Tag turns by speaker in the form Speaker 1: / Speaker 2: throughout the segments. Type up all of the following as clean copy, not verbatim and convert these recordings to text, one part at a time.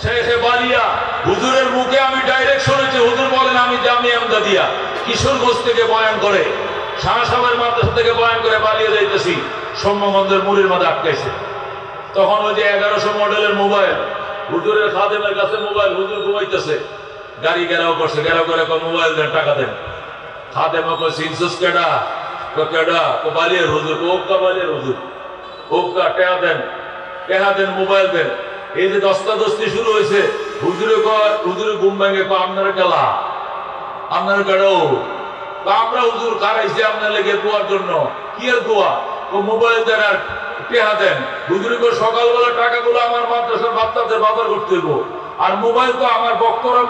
Speaker 1: শেখে বালিয়া হুজুরের মুখে আমি ডাইরেক্ট শুনেছি, হুজুর বলেন আমি জামিয়া আমদাদিয়া কিশোরগঞ্জ থেকে বয়ান করে, শাহসাবের মাদ্রাসা থেকে বয়ান করে বালিয়া যাইতেছি, সৌম্যগঞ্জের মুড়ির মাঝে আটকাইছে। তখন ওই যে 1100 মডেলের মোবাইল, হুজুরের খাদেমের কাছে মোবাইল, হুজুর ঘুমাইতেছে, গাড়ি ঘেরাও করছে, ঘেরাও করে মোবাইল দেন, টাকা দেন। খাদেম সিনসুস কেডা কেডা বালিয়ার হুজুর, ওকা বালিয়ার হুজুর, ওকা টেহা দেন, টেহা দেন, মোবাইল দেন। এই যে দস্তাদস্তি শুরু হয়েছে, হুজুরে ঘুম ভেঙে আপনার গেলা, আপনার কেডাও আমরা হুজুর খারাইছি আপনার লেগে দোয়ার জন্য। কি আর দোয়া? ও মোবাইল দেন আর টেহা দেন। হুজুরে সকালবেলা টাকাগুলো আমার মাদ্রাসার বাচ্চাদের বাজার করতে হইব, আর মোবাইল তো আমার বক্তরা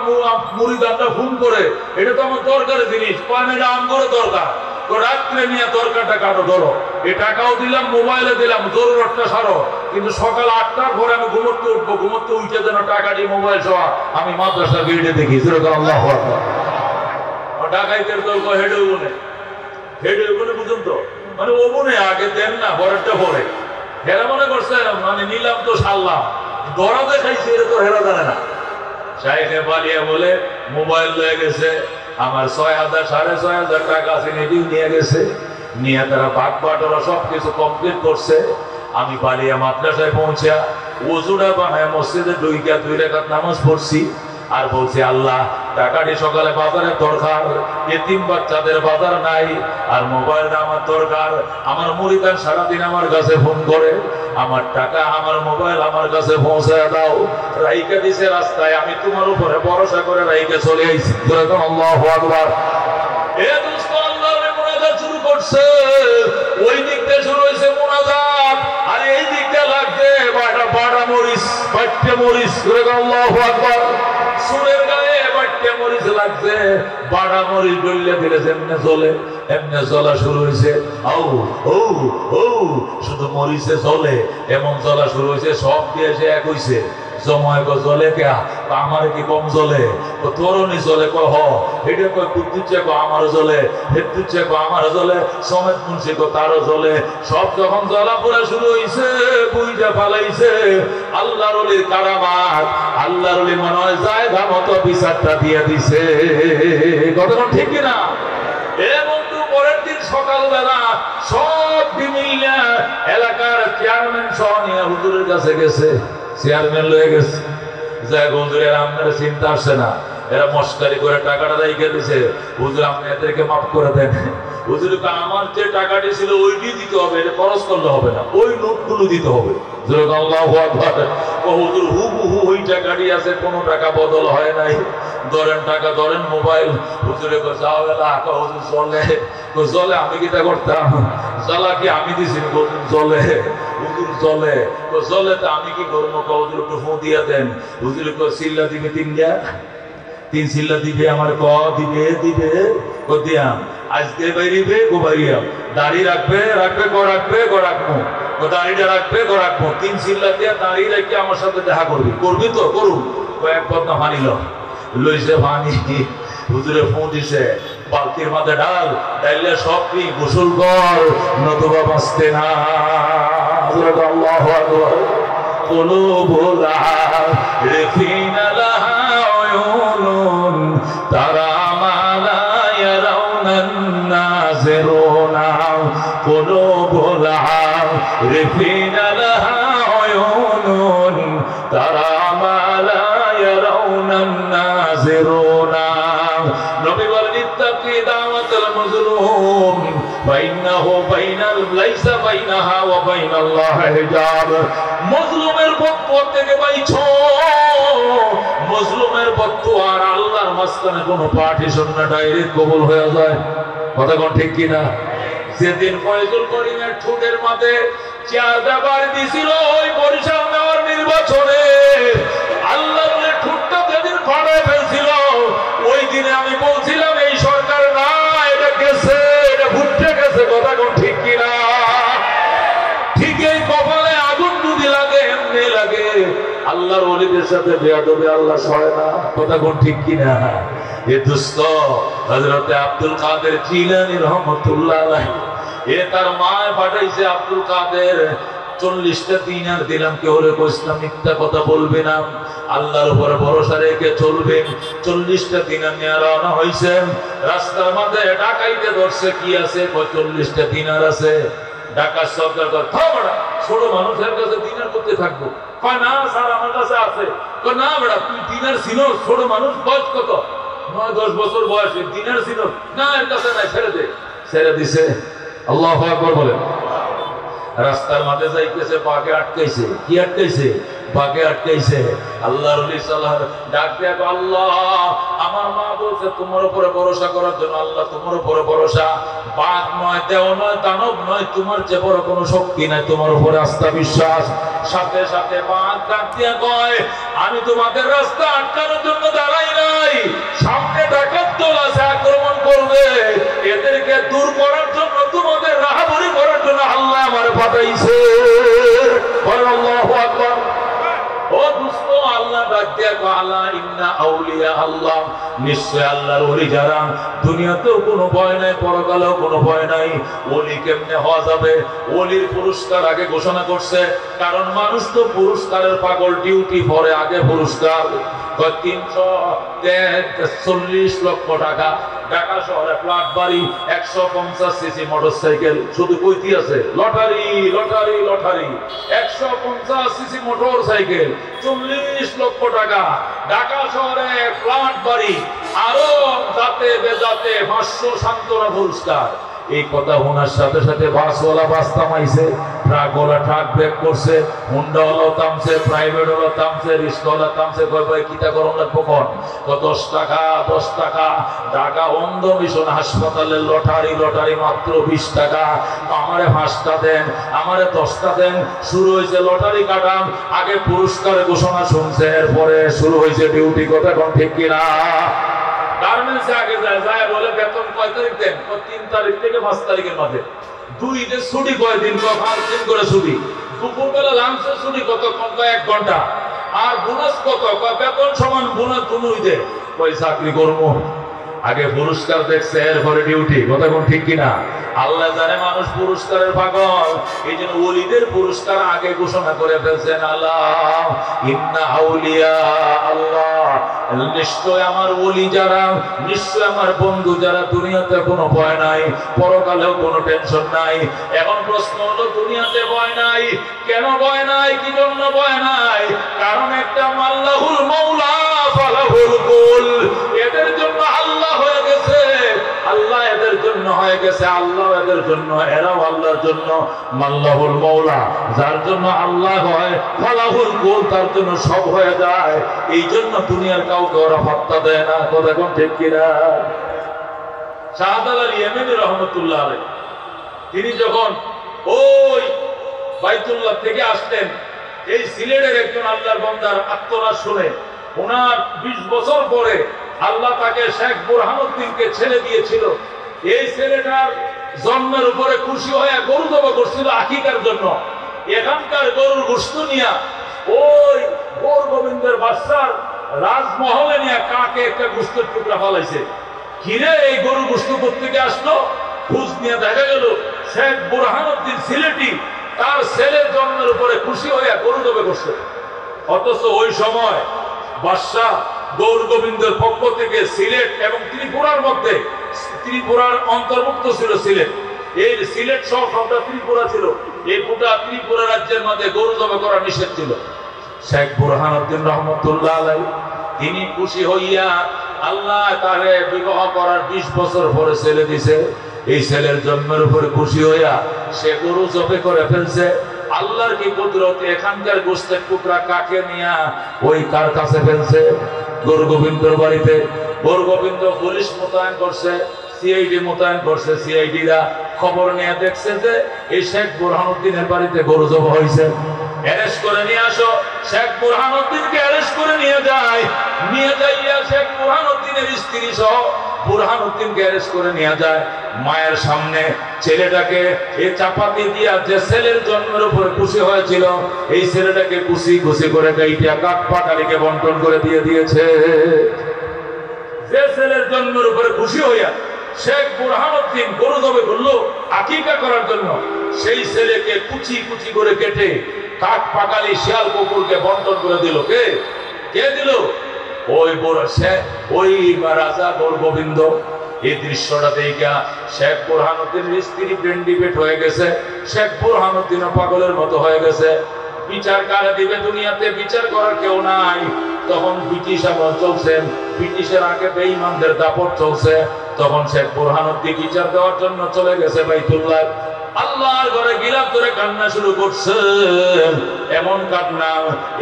Speaker 1: মুড়িদানটা ফোন করে, এটা তো আমার দরকারি জিনিস, এটা আমগরে দরকার, তো রাত্রে নিয়ে দরকারটা কাটো, ধরো এই টাকাও দিলাম, মোবাইলে দিলাম, জরুরতটা সারো, কিন্তু সকাল 8টার পরে আমি ঘুমোতে উঠবো, ঘুমোতে উঠে যেন টাকাটি মোবাইল সহ আমি মাদ্রাসার গেটে দেখি। আল্লাহু আকবার। ডাকাইতের দল হেডে উবনে বুঝুন তো, মানে ওবনে আগে দেন না, পরেরটা পরে। হেরা মনে করছে মানে নিলাম তো সারলাম, ধরা দেখাইছে, এটা তো হেরা জানে না। শাইখে বালিয়া বলে মোবাইল লয়ে গেছে, আমার 6000 6500 টাকা আছে, এটিও নিয়ে গেছে, নিয়ে তারা ভাগ বাটোরা সবকিছু কমপ্লিট করছে। আমি বালিয়া মাদ্রাসায় পৌঁছা ওজুটা বানায় মসজিদে 2 রাকাত নামাজ পড়ছি, আর বলছি আল্লাহ টাকাটি সকালে বাজারে দরকার, এতিম বাচ্চাদের বাজার নাই, আর মোবাইলটা আমার দরকার। আমার মুরিদান সারাদিন আমার কাছে ফোন করে, আমার টাকা আমার মোবাইল আমার কাছে পৌঁছায় দাও। রাইকা দিছে রাস্তায়, আমি তোমার উপরে ভরসা করে রাইকা চলে আইছি। আল্লাহু আকবার। এ দোস্ত, আল্লাহর মুনাজাত শুরু করছে, ওই দিক থেকে শুরু হয়েছে মুনাজাত, আর এই দিক থেকে লাগছে বাটা মরিচ, বাট্টা মরিচ। আল্লাহু আকবার। সুরের গায়ে বাট্টা মরিচ লাগছে, বাটা মরিচ ডলে দিলে এমনি জ্বলে, এমনি জ্বলা শুরু হয়েছে। শুধু মরিচে জ্বলে, এমন জ্বলা শুরু হয়েছে, সব দিয়ে এসে এক হয়েছে। জমায় জ্বলে কে আমার কি কম জ্বলে, তরুণী জ্বলে কহ এটা কয় কুদ্দুচ্ছে আমার জ্বলে, হেদ্দুচ্ছে আমার জ্বলে, সমেত মুন্সি তারও জ্বলে। সব যখন জ্বলা পড়া শুরু হয়েছে, বুইটা ফালাইছে। আল্লাহর ওলির কারামাত, আল্লাহর ওলি মনে হয় জায়গা মতো বিচারটা দিয়ে দিছে। কতক্ষণ ঠিক কিনা? এবং পরের দিন সকালবেলা সব মিলিয়া এলাকার চেয়ারম্যান সহ নিয়ে হুজুরের কাছে গেছে। চেয়ারম্যান লয়ে গেছে, যাই হুজুরের আপনার চিন্তা আসছে না, এরা মস্কারি করে টাকাটা রেখে দিছে, হুজুর আপনি এদেরকে মাফ করে দেন। হুজুর আমার যে টাকাটি ছিল ওইটি দিতে হবে, এটা খরচ করলে হবে না, ওই নোটগুলো দিতে হবে। আল্লাহু আকবার। ও হুজুর হুবহু ওই টাকাটি আছে, কোনো টাকা বদল হয় নাই, ধরেন টাকা, ধরেন মোবাইল। হুজুরে যাও এলাকা, হুজুর চলে চলে, আমি কিটা করতাম, জ্বালা কি আমি দিছি, চলে হুজুর চলে চলে, তা আমি কি করবো, হুজুর একটু ফোন দিয়া দেন। হুজুর চিল্লা দিবে 3 চিল্লা দিবে, আমার দিবে দিয়াম, আজকে বাইরিবে গো বাইরিয়াম, দাড়ি রাখবে রাখবো, দাড়িটা রাখবে রাখবো, 3 চিল্লা দিয়া দাড়ি রেখে আমার সাথে দেখা করবি তো করুন। কয়েক বদনা মানিল, লইছে পানি, হুজুরে ফোন দিছে, বালতির মাঝে ঢাল, ডাইলে সব কি গোসল কর, নতুবা বাঁচতে না। আল্লাহু আকবার। কুলুবুলা রিফিনা লাহা উয়ুনুন তারা মা লা ইয়ারাউনান নাযিরুনা, কুলুবুলা রিফিনা লাহা উয়ুনুন তারা মা লা ইয়ারাউনান নাযিরুনা। নবী বলেন ইত্তাকি দাওয়াতুল মাজলুম বাইনাহু বাইনাল লাইসা বাইনাহা ওয়া বাইনাল্লাহি হিজাব। মাজলুমের পক্ষ থেকে বাইছো, মাজলুমের পক্ষ আর আল্লাহর মাঝখানে কোনো পার্টিশন না, ডাইরেক্ট কবুল হয়ে যায়। কথা কোন ঠিক কিনা? যেদিন ফয়জুল করিমের ঠোঁটের মাঝে চেয়ার ব্যবহার দিছিল ওই বরিশাল মেয়র নির্বাচনে, আল্লাহর ঠোঁটটা যেদিন ফাটায় ফেলছিল, ওই দিনে আমি বলছিলাম এই সরকার না, এটা গেছে, এটা ঘুরতে গেছে। কথা কোন ঠিক কিনা? ঠিক এই কপালে আগুন যদি লাগে, এমনি লাগে। আল্লাহর ওলিদের সাথে বেয়াদবি আল্লাহ সয় না। কথা কোন ঠিক কিনা? এ দোস্ত, হযরত আব্দুল কাদের জিলানী রহমাতুল্লাহ আলাইহি, এ তার মায় পাঠাইছে আব্দুল কাদের 40টা দিনার দিলাম, কেউ রে কইসলাম মিথ্যা কথা বলবে না, আল্লাহর উপরে ভরসা রেখে চলবে। 40টা দিনার নিয়ে রওনা হইছে। রাস্তার মধ্যে ডাকাইতে ধরছে, কি আছে? 40টা দিনার আছে। ঢাকা সরকার ছোট মানুষের কাছে দিনার করতে থাকবো? কয় না স্যার, আমার কাছে আছে। কয় না বেড়া, তুই দিনার ছিল? ছোট মানুষ, বয়স কত? 9-10 বছর বয়সে দিনার ছিল না, এর কাছে নাই, ছেড়ে দে। ছেড়ে দিছে। আল্লাহু আকবার বলেন। রাস্তার মাঝে যাইতেছে, বাঘে আটকাইছে। কি আটকাইছে? বাঘে আটকাইছে। আল্লাহর ওলি সাল্লাল্লাহু ডাক দেয়া, আল্লাহ আমার মা বলছে তোমার উপরে ভরসা করার জন্য। আল্লাহ তোমার উপরে ভরসা। বাঘ নয়, দেও নয়, দানব নয়, তোমার যে বড় কোনো শক্তি নাই, তোমার উপরে আস্থা বিশ্বাস। সাথে সাথে বাঘ ডাক দিয়া কয়, আমি তোমাদের রাস্তা আটকানোর জন্য দাঁড়াই নাই, সামনে ডাকাত দল আছে, আক্রমণ করবে, এদেরকে দূর করার জন্য, তোমাদের রাহাবরি করার জন্য আল্লাহ আমারে পাঠাইছে। আল্লাহু আকবার। ও দুস্ত, আল্লাহ ডাক দিয়া কয়, আল্লাহ ইন্না আউলিয়া আল্লাহ, নিশ্চয় আল্লাহর ওলি যারা, দুনিয়াতেও কোনো ভয় নাই, পরকালেও কোনো ভয় নাই। ওলি কেমনে হওয়া যাবে? ওলির পুরস্কার আগে ঘোষণা করছে, কারণ মানুষ তো পুরস্কারের পাগল, ডিউটি পরে আগে পুরস্কার। 340 লক্ষ টাকা, ঢাকা শহরে ফ্ল্যাট বাড়ি, 150 সিসি মোটরসাইকেল, শুধু কইতি আছে lottery lottery lottery. 150 CC motorcycle, 40 লক্ষ টাকা, ঢাকা শহরে ফ্ল্যাট বাড়ি, আরো যাতে বেজাতে 500 সান্ত্বনা পুরস্কার। এই কথা শোনার সাথে সাথে বাসওয়ালা বাস থামাইছে, ট্রাকওয়ালা ট্রাক ব্রেক করছে, হুন্ডাওয়ালাও থামছে, প্রাইভেটওয়ালা থামছে, রিক্সাওয়ালা থামছে। কয় ভাই কিটা করুন লাগবো কোন? 10 টাকা 10 টাকা। ঢাকা অন্ধ মিশন হাসপাতালের লটারি লটারি মাত্র 20 টাকা। আমারে 5টা দেন, আমারে 10টা দেন। শুরু হয়েছে লটারি কাটাম, আগে পুরস্কার ঘোষণা শুনছে, এরপরে শুরু হয়েছে ডিউটি। কথা কোন ঠিক কিনা? গার্মেন্টসে আগে যায় বলে বেতন কয় তারিখ দেন? 3 তারিখ থেকে 5 তারিখের মধ্যে। 2 ঈদের ছুটি কয়দিন? 5 দিন করে ছুটি। দুপুরবেলা লাঞ্চের ছুটি কত? 1 ঘন্টা। আর বোনাস কত? বেতন সমান বোনাস দুই দে। কই চাকরি করবো? আগে পুরস্কার দেখছে, এরপরে ডিউটি। কথা কোন ঠিক কিনা? আল্লাহ জানে মানুষ পুরস্কারের পাগল, এই জন্য ওলিদের পুরস্কার আগে ঘোষণা করে ফেলছেন। আল্লাহ ইন্না আউলিয়া আল্লাহ, নিশ্চয় আমার ওলি যারা, নিশ্চয় আমার বন্ধু যারা, দুনিয়াতে কোনো ভয় নাই, পরকালেও কোনো টেনশন নাই। এখন প্রশ্ন হলো, দুনিয়াতে ভয় নাই কেন? ভয় নাই কি জন্য ভয় নাই? কারণ একটা আল্লাহুল মাওলা ফালাহুল কুল, এদের জন্য আল্লাহ হয়ে গেছে, আল্লাহ এদের জন্য হয়ে গেছে, আল্লাহ এদের জন্য, এরাও আল্লাহর জন্য। আল্লাহুল মাওলা, যার জন্য আল্লাহ হয়, ফালাহুল কুল, তার জন্য সব হয়ে যায়। এই জন্য দুনিয়ার কাউকে ওরা পাত্তা দেয় না। কথা কোন ঠিক কিনা? শাহজালাল ইয়েমেনি রহমতুল্লাহ আলাইহি, তিনি যখন ওই বাইতুল্লাহ থেকে আসলেন, এই সিলেটের একজন আল্লাহর বান্দার আত্মনাদ শুনে, ওনার 20 বছর পরে আল্লাহ তাকে শেখ বুরহানুদ্দিনকে ছেলে দিয়েছিল। এই ছেলেটার জন্মের উপরে খুশি হয়ে গরু জবাই করছিল আকিকার জন্য। এখানকার গরুর গোশত নিয়ে ওই গৌর গোবিন্দের বাদশার রাজমহলে নিয়ে কাকে একটা গোশতের টুকরা ফলাইছে। কিরে এই গরু গোশত কোত্থেকে আসলো? খোঁজ নিয়ে দেখা গেল শেখ বুরহানুদ্দিন সিলেটি তার ছেলের জন্মের উপরে খুশি হয়ে গরু জবাই করছে। অথচ ওই সময় বাদশাহ গৌর গোবিন্দের পক্ষ থেকে সিলেট এবং ত্রিপুরার মধ্যে, ত্রিপুরার অন্তর্ভুক্ত ছিল সিলেট, এই সিলেট সহ সবটা ত্রিপুরা ছিল, এই গোটা ত্রিপুরা রাজ্যের মধ্যে গরু জবাই করা নিষেধ ছিল। শেখ বুরহানুদ্দিন রহমতুল্লাহ আলাইহি তিনি খুশি হইয়া আল্লাহ তারে বিবাহ করার 20 বছর পরে ছেলে দিছে। এই ছেলের জন্মের উপরে খুশি হইয়া সে গরু জবাই করে ফেলছে। আল্লাহর কি কুদরত, এখানকার গোশতের টুকরা কাকে নিয়া ওই কার কাছে ফেলছে? গৌর গোবিন্দর বাড়িতে। গৌর গোবিন্দ পুলিশ মোতায়েন করছে, সিআইডি মোতায়েন করছে। সিআইডিরা খবর নিয়ে দেখছে যে এই শেখ বুরহানুদ্দিনের বাড়িতে গরু জবাই হয়েছে, অ্যারেস্ট করে নিয়ে আসো। শেখ বুরহানুদ্দিনকে অ্যারেস্ট করে নিয়ে যায়, নিয়ে যাইয়া শেখ বুরহানুদ্দিনের স্ত্রী সহ বুরহানুদ্দিনকে অ্যারেস্ট করে নিয়ে যায়। মায়ের সামনে ছেলেটাকে এই চাপাতি দিয়া, যে ছেলের জন্মের উপরে খুশি হয়েছিল, এই ছেলেটাকে খুশি খুশি করে গাইটা কাঠ পাটালিকে বন্টন করে দিয়ে দিয়েছে। যে ছেলের জন্মের উপরে খুশি হইয়া শেখ বুরহানুদ্দিন গরু জবাই করলো আকিকা করার জন্য, সেই ছেলেকে কুচি কুচি করে কেটে কাঠ পাকালি শিয়াল কুকুরকে বন্টন করে দিল। কে কে দিল? ওই ওই রাজা গোবিন্দ। এই দৃশ্যটা দেখা শেখ বুরহানুদ্দিনের স্ত্রী ব্রেন ডিবেট হয়ে গেছে। শেখ বুরহানুদ্দিনও পাগলের মতো হয়ে গেছে। বিচার কারে দিবে? দুনিয়াতে বিচার করার কেউ নাই। তখন ব্রিটিশ আমল চলছে, ব্রিটিশের আগে বেঈমানদের দাপট চলছে। তখন শেখ বুরহানুদ্দিন বিচার দেওয়ার জন্য চলে গেছে বাইতুল্লাহ। আল্লাহর ঘরে গিলাপ করে কান্না শুরু করছে। এমন কান্না,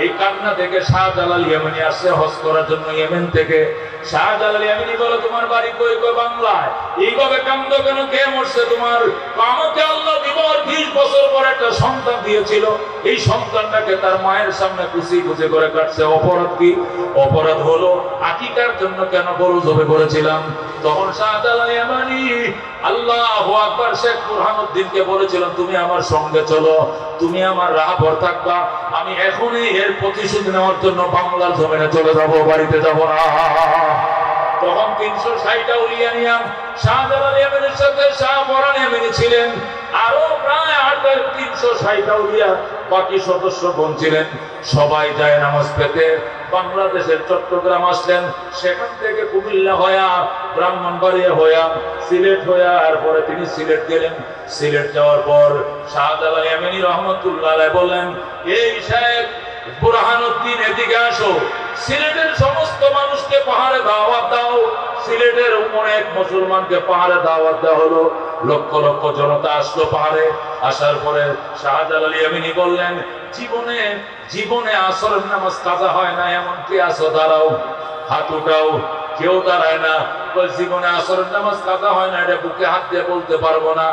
Speaker 1: এই কান্না থেকে শাহজালাল ইয়েমেনি আসছে হজ করার জন্য ইয়েমেন থেকে। শাহজালাল ইয়েমেনি বলে, তোমার বাড়ি কই? কই বাংলায়। এইভাবে কান্দো কেন? কে মরছে তোমার? আমাকে আল্লাহ বিবাহ 20 বছর পর একটা সন্তান দিয়েছিল। এই সন্তানটাকে তার মায়ের সামনে কুচি কুচি করে কাটছে। অপরাধ কি? অপরাধ হলো আকিকার জন্য কেন গরু জবে করেছিলাম। তখন শাহজালাল ইয়েমেনি আল্লাহু আকবার শেখ বুরহানুদ্দিনকে বলেছিলাম, তুমি আমার সঙ্গে চলো, তুমি আমার রাহবর থাকবা। আমি এখনই এর প্রতিশোধ নেওয়ার জন্য বাংলার জমিনে চলে যাব, বাড়িতে যাব না। তখন 360টা উলিয়া নিয়াম শাহজালাল ইয়েমেনির সাথে শাহ পরান ইয়েমেনি ছিলেন। আরো প্রায় 360টা উলিয়া বাকি সদস্যগণ ছিলেন। সবাই যায় নামাজ পেতে বাংলাদেশের চট্টগ্রাম আসলেন। সেখান থেকে কুমিল্লা হয়া, ব্রাহ্মণবাড়িয়া হয়া, সিলেট হয়া, এরপরে তিনি সিলেট গেলেন। সিলেট যাওয়ার পর শাহজালাল ইয়েমেনি রহমতুল্লাহ আলাইহি বললেন, এই শেখ বুরহানুদ্দিন এদিকে আসো, সিলেটের সমস্ত মানুষকে পাহাড়ে দাওয়াত দাও। সিলেটের অনেক মুসলমানকে পাহাড়ে দাওয়াত দেওয়া হলো। লক্ষ লক্ষ জনতা আসলো পাহাড়ে। আসার পরে শাহজালাল ইয়েমেনি বললেন, জীবনে জীবনে আসরের নামাজ কাজা হয় না, এমন কি আসো? দাঁড়াও, হাত উঠাও। কেউ দাঁড়ায় না। জীবনে আসরের নামাজ কাজা হয় না, এটা বুকে হাত দিয়ে বলতে পারবো না।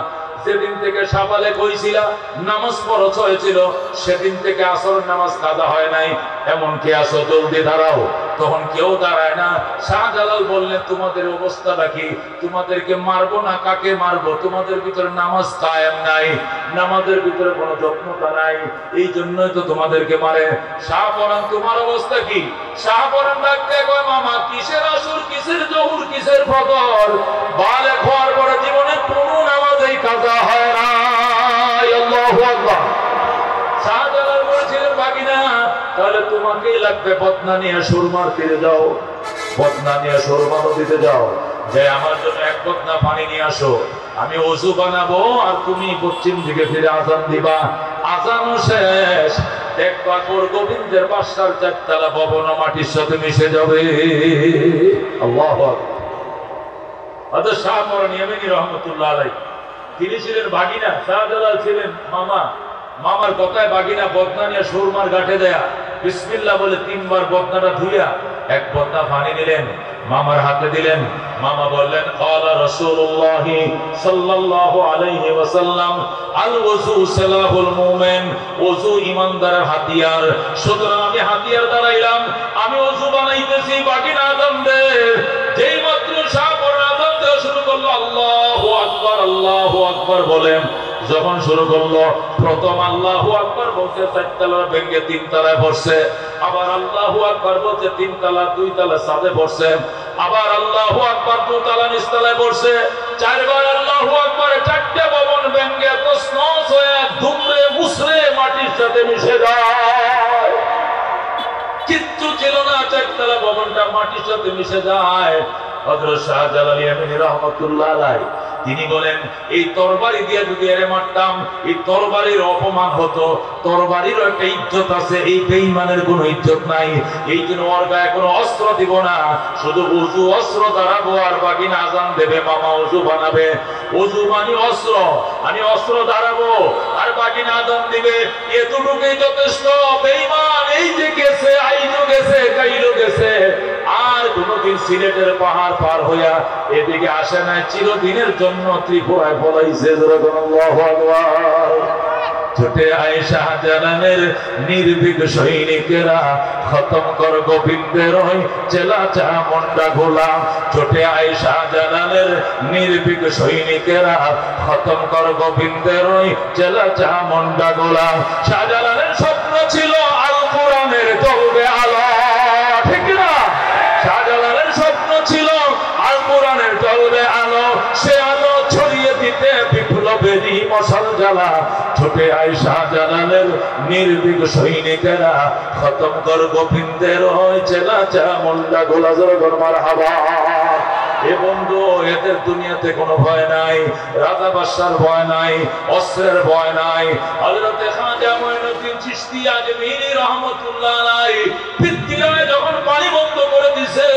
Speaker 1: যেদিন থেকে সাবালে কইছিলা নামাজ ফরজ হয়েছিল, সেদিন থেকে আসরের নামাজ কাজা হয় নাই, এমন কি আসো? জলদি দাঁড়াও। তখন কেউ দাঁড়ায় না। শাহজালাল বললেন, তোমাদের অবস্থাটা কি? তোমাদেরকে মারবো না, কাকে মারবো? তোমাদের ভিতরে নামাজ কায়েম নাই, নামাজের ভিতরে কোনো যত্নতা নাই, এই জন্যই তো তোমাদেরকে মারে। শাহ পরান, তোমার অবস্থা কি? শাহ পরান ডাকতে কয়, মামা কিসের আসর, কিসের জহুর, কিসের ফজর? বালেগ হওয়ার পরে জীবনে কোনো নামাজেই কাজা হয় না। আল্লাহু আকবার। শাহজালাল বলেছিলেন, ভাগিনা তাহলে তোমাকেই লাগবে, বদনা নিয়ে সুরমার তীরে যাও, বদনা নিয়ে সুরমা নদীতে যাও, যে আমার জন্য 1 বদনা পানি নিয়ে আসো। আমি ওযু বানাবো আর তুমি পশ্চিম দিকে ফিরে আযান দিবা। আযানও শেষ, দেখবা গোবিন্দের বাসার 4 তলা ভবন মাটির সাথে মিশে যাবে। আল্লাহু আকবার। হযরত শাহ পরান ইয়েমেনি রহমাতুল্লাহ আলাইহি তিনি ছিলেন ভাগিনা, শাহজালাল ছিলেন মামা। মামার কথায় ভাগিনা বদনা নিয়ে সুরমার ঘাটে দেয়া বিসমিল্লাহ বলে 3 বার বদনাটা ধুইয়া 1 বদনা পানি নিলেন, মামার হাতে দিলেন। মামা বললেন, ক্বালা রাসূলুল্লাহ সাল্লাল্লাহু আলাইহি ওয়াসাল্লাম, আল ওযু সালাহুল মুমিন, ওযু ঈমানদারের হাতিয়ার। সুতরাং আমি হাতিয়ার দাঁড়াইলাম, আমি ওযু বানাইতেছি। ভাগিনা আযান দে। যেই মাত্র শাহ পরান আযান দেওয়া শুরু করলো, আল্লাহু আকবার, আল্লাহু আকবার বলেন। যখন শুরু করলো, প্রথম আল্লাহু আকবার বলতে 4 তলা ভেঙে 3 তলায় পড়ছে। আবার আল্লাহু আকবার বলতে 3 তলা 2 তলা ছাদে পড়ছে। আবার আল্লাহু আকবার 2 তলা নিচতলায় পড়ছে। 4 বার আল্লাহু আকবার, 4টে ভবন ভেঙে তছনছ হয়ে ধুমরে মুসরে মাটির সাথে মিশে যায়। কিচ্ছু ছিল না, 4 তলা ভবনটা মাটির সাথে মিশে যায়। হযরত শাহজালাল ইয়েমেনি রাহমাতুল্লাহ আলাইহি তিনি বলেন, এই তরবারি দিয়ে যদি এরে মারতাম, এই তরবারির অপমান হতো। তরবারিরও একটা ইজ্জত আছে, এই বেঈমানের কোনো ইজ্জত নাই। এই জন্য ওর গায়ে কোনো অস্ত্র দিব না, শুধু ওযু অস্ত্র দাঁড়াবো। আর ভাগিনা আযান দেবে, মামা ওযু বানাবে। ওযু মানে অস্ত্র, আমি অস্ত্র দাঁড়াবো আর ভাগিনা আযান দিবে, এতটুকুই যথেষ্ট। বেঈমান এই যে গেছে, আইনো গেছে, কাইলো গেছে, আর কোনদিন সিলেটের পাহাড় পার হইয়া এদিকে আসে নাই, চিরদিনের জন্য ত্রিপুরায় পলাইছে। আল্লাহু আকবার। ছুটে আয় শাহজালালের নির্ভীক সৈনিকেরা, খতম কর গোবিন্দের ওই চেলা চামুন্ডা গোলাম। ছুটে আয় শাহজালালের নির্ভীক সৈনিকেরা, খতম কর গোবিন্দের ওই চেলা চামুন্ডা গোলাম। শাহজালালের স্বপ্ন ছিল আল কোরআনের জ্বলবে আলো, ঠিক না? শাহজালালের স্বপ্ন ছিল আল কোরআনের জ্বলবে আলো, সে আলো ছড়িয়ে দিতে বিপ্লবেরই মশাল জ্বালা, ছুটে আয় শাহজালালের নির্ভীক সৈনিকেরা, খতম কর গোবিন্দের ওই চেলা চামুন্ডা গোলাজর গরমার হাওয়া। এ বন্ধু, এদের দুনিয়াতে কোনো ভয় নাই, রাজা বাদশার ভয় নাই, অস্ত্রের ভয় নাই। হযরত খাজা মঈনুদ্দিন চিশতি আজমিরি রহমাতুল্লাহ আলাইহি পৃথিবীতে যখন পানি বন্ধ করে দিয়েছে,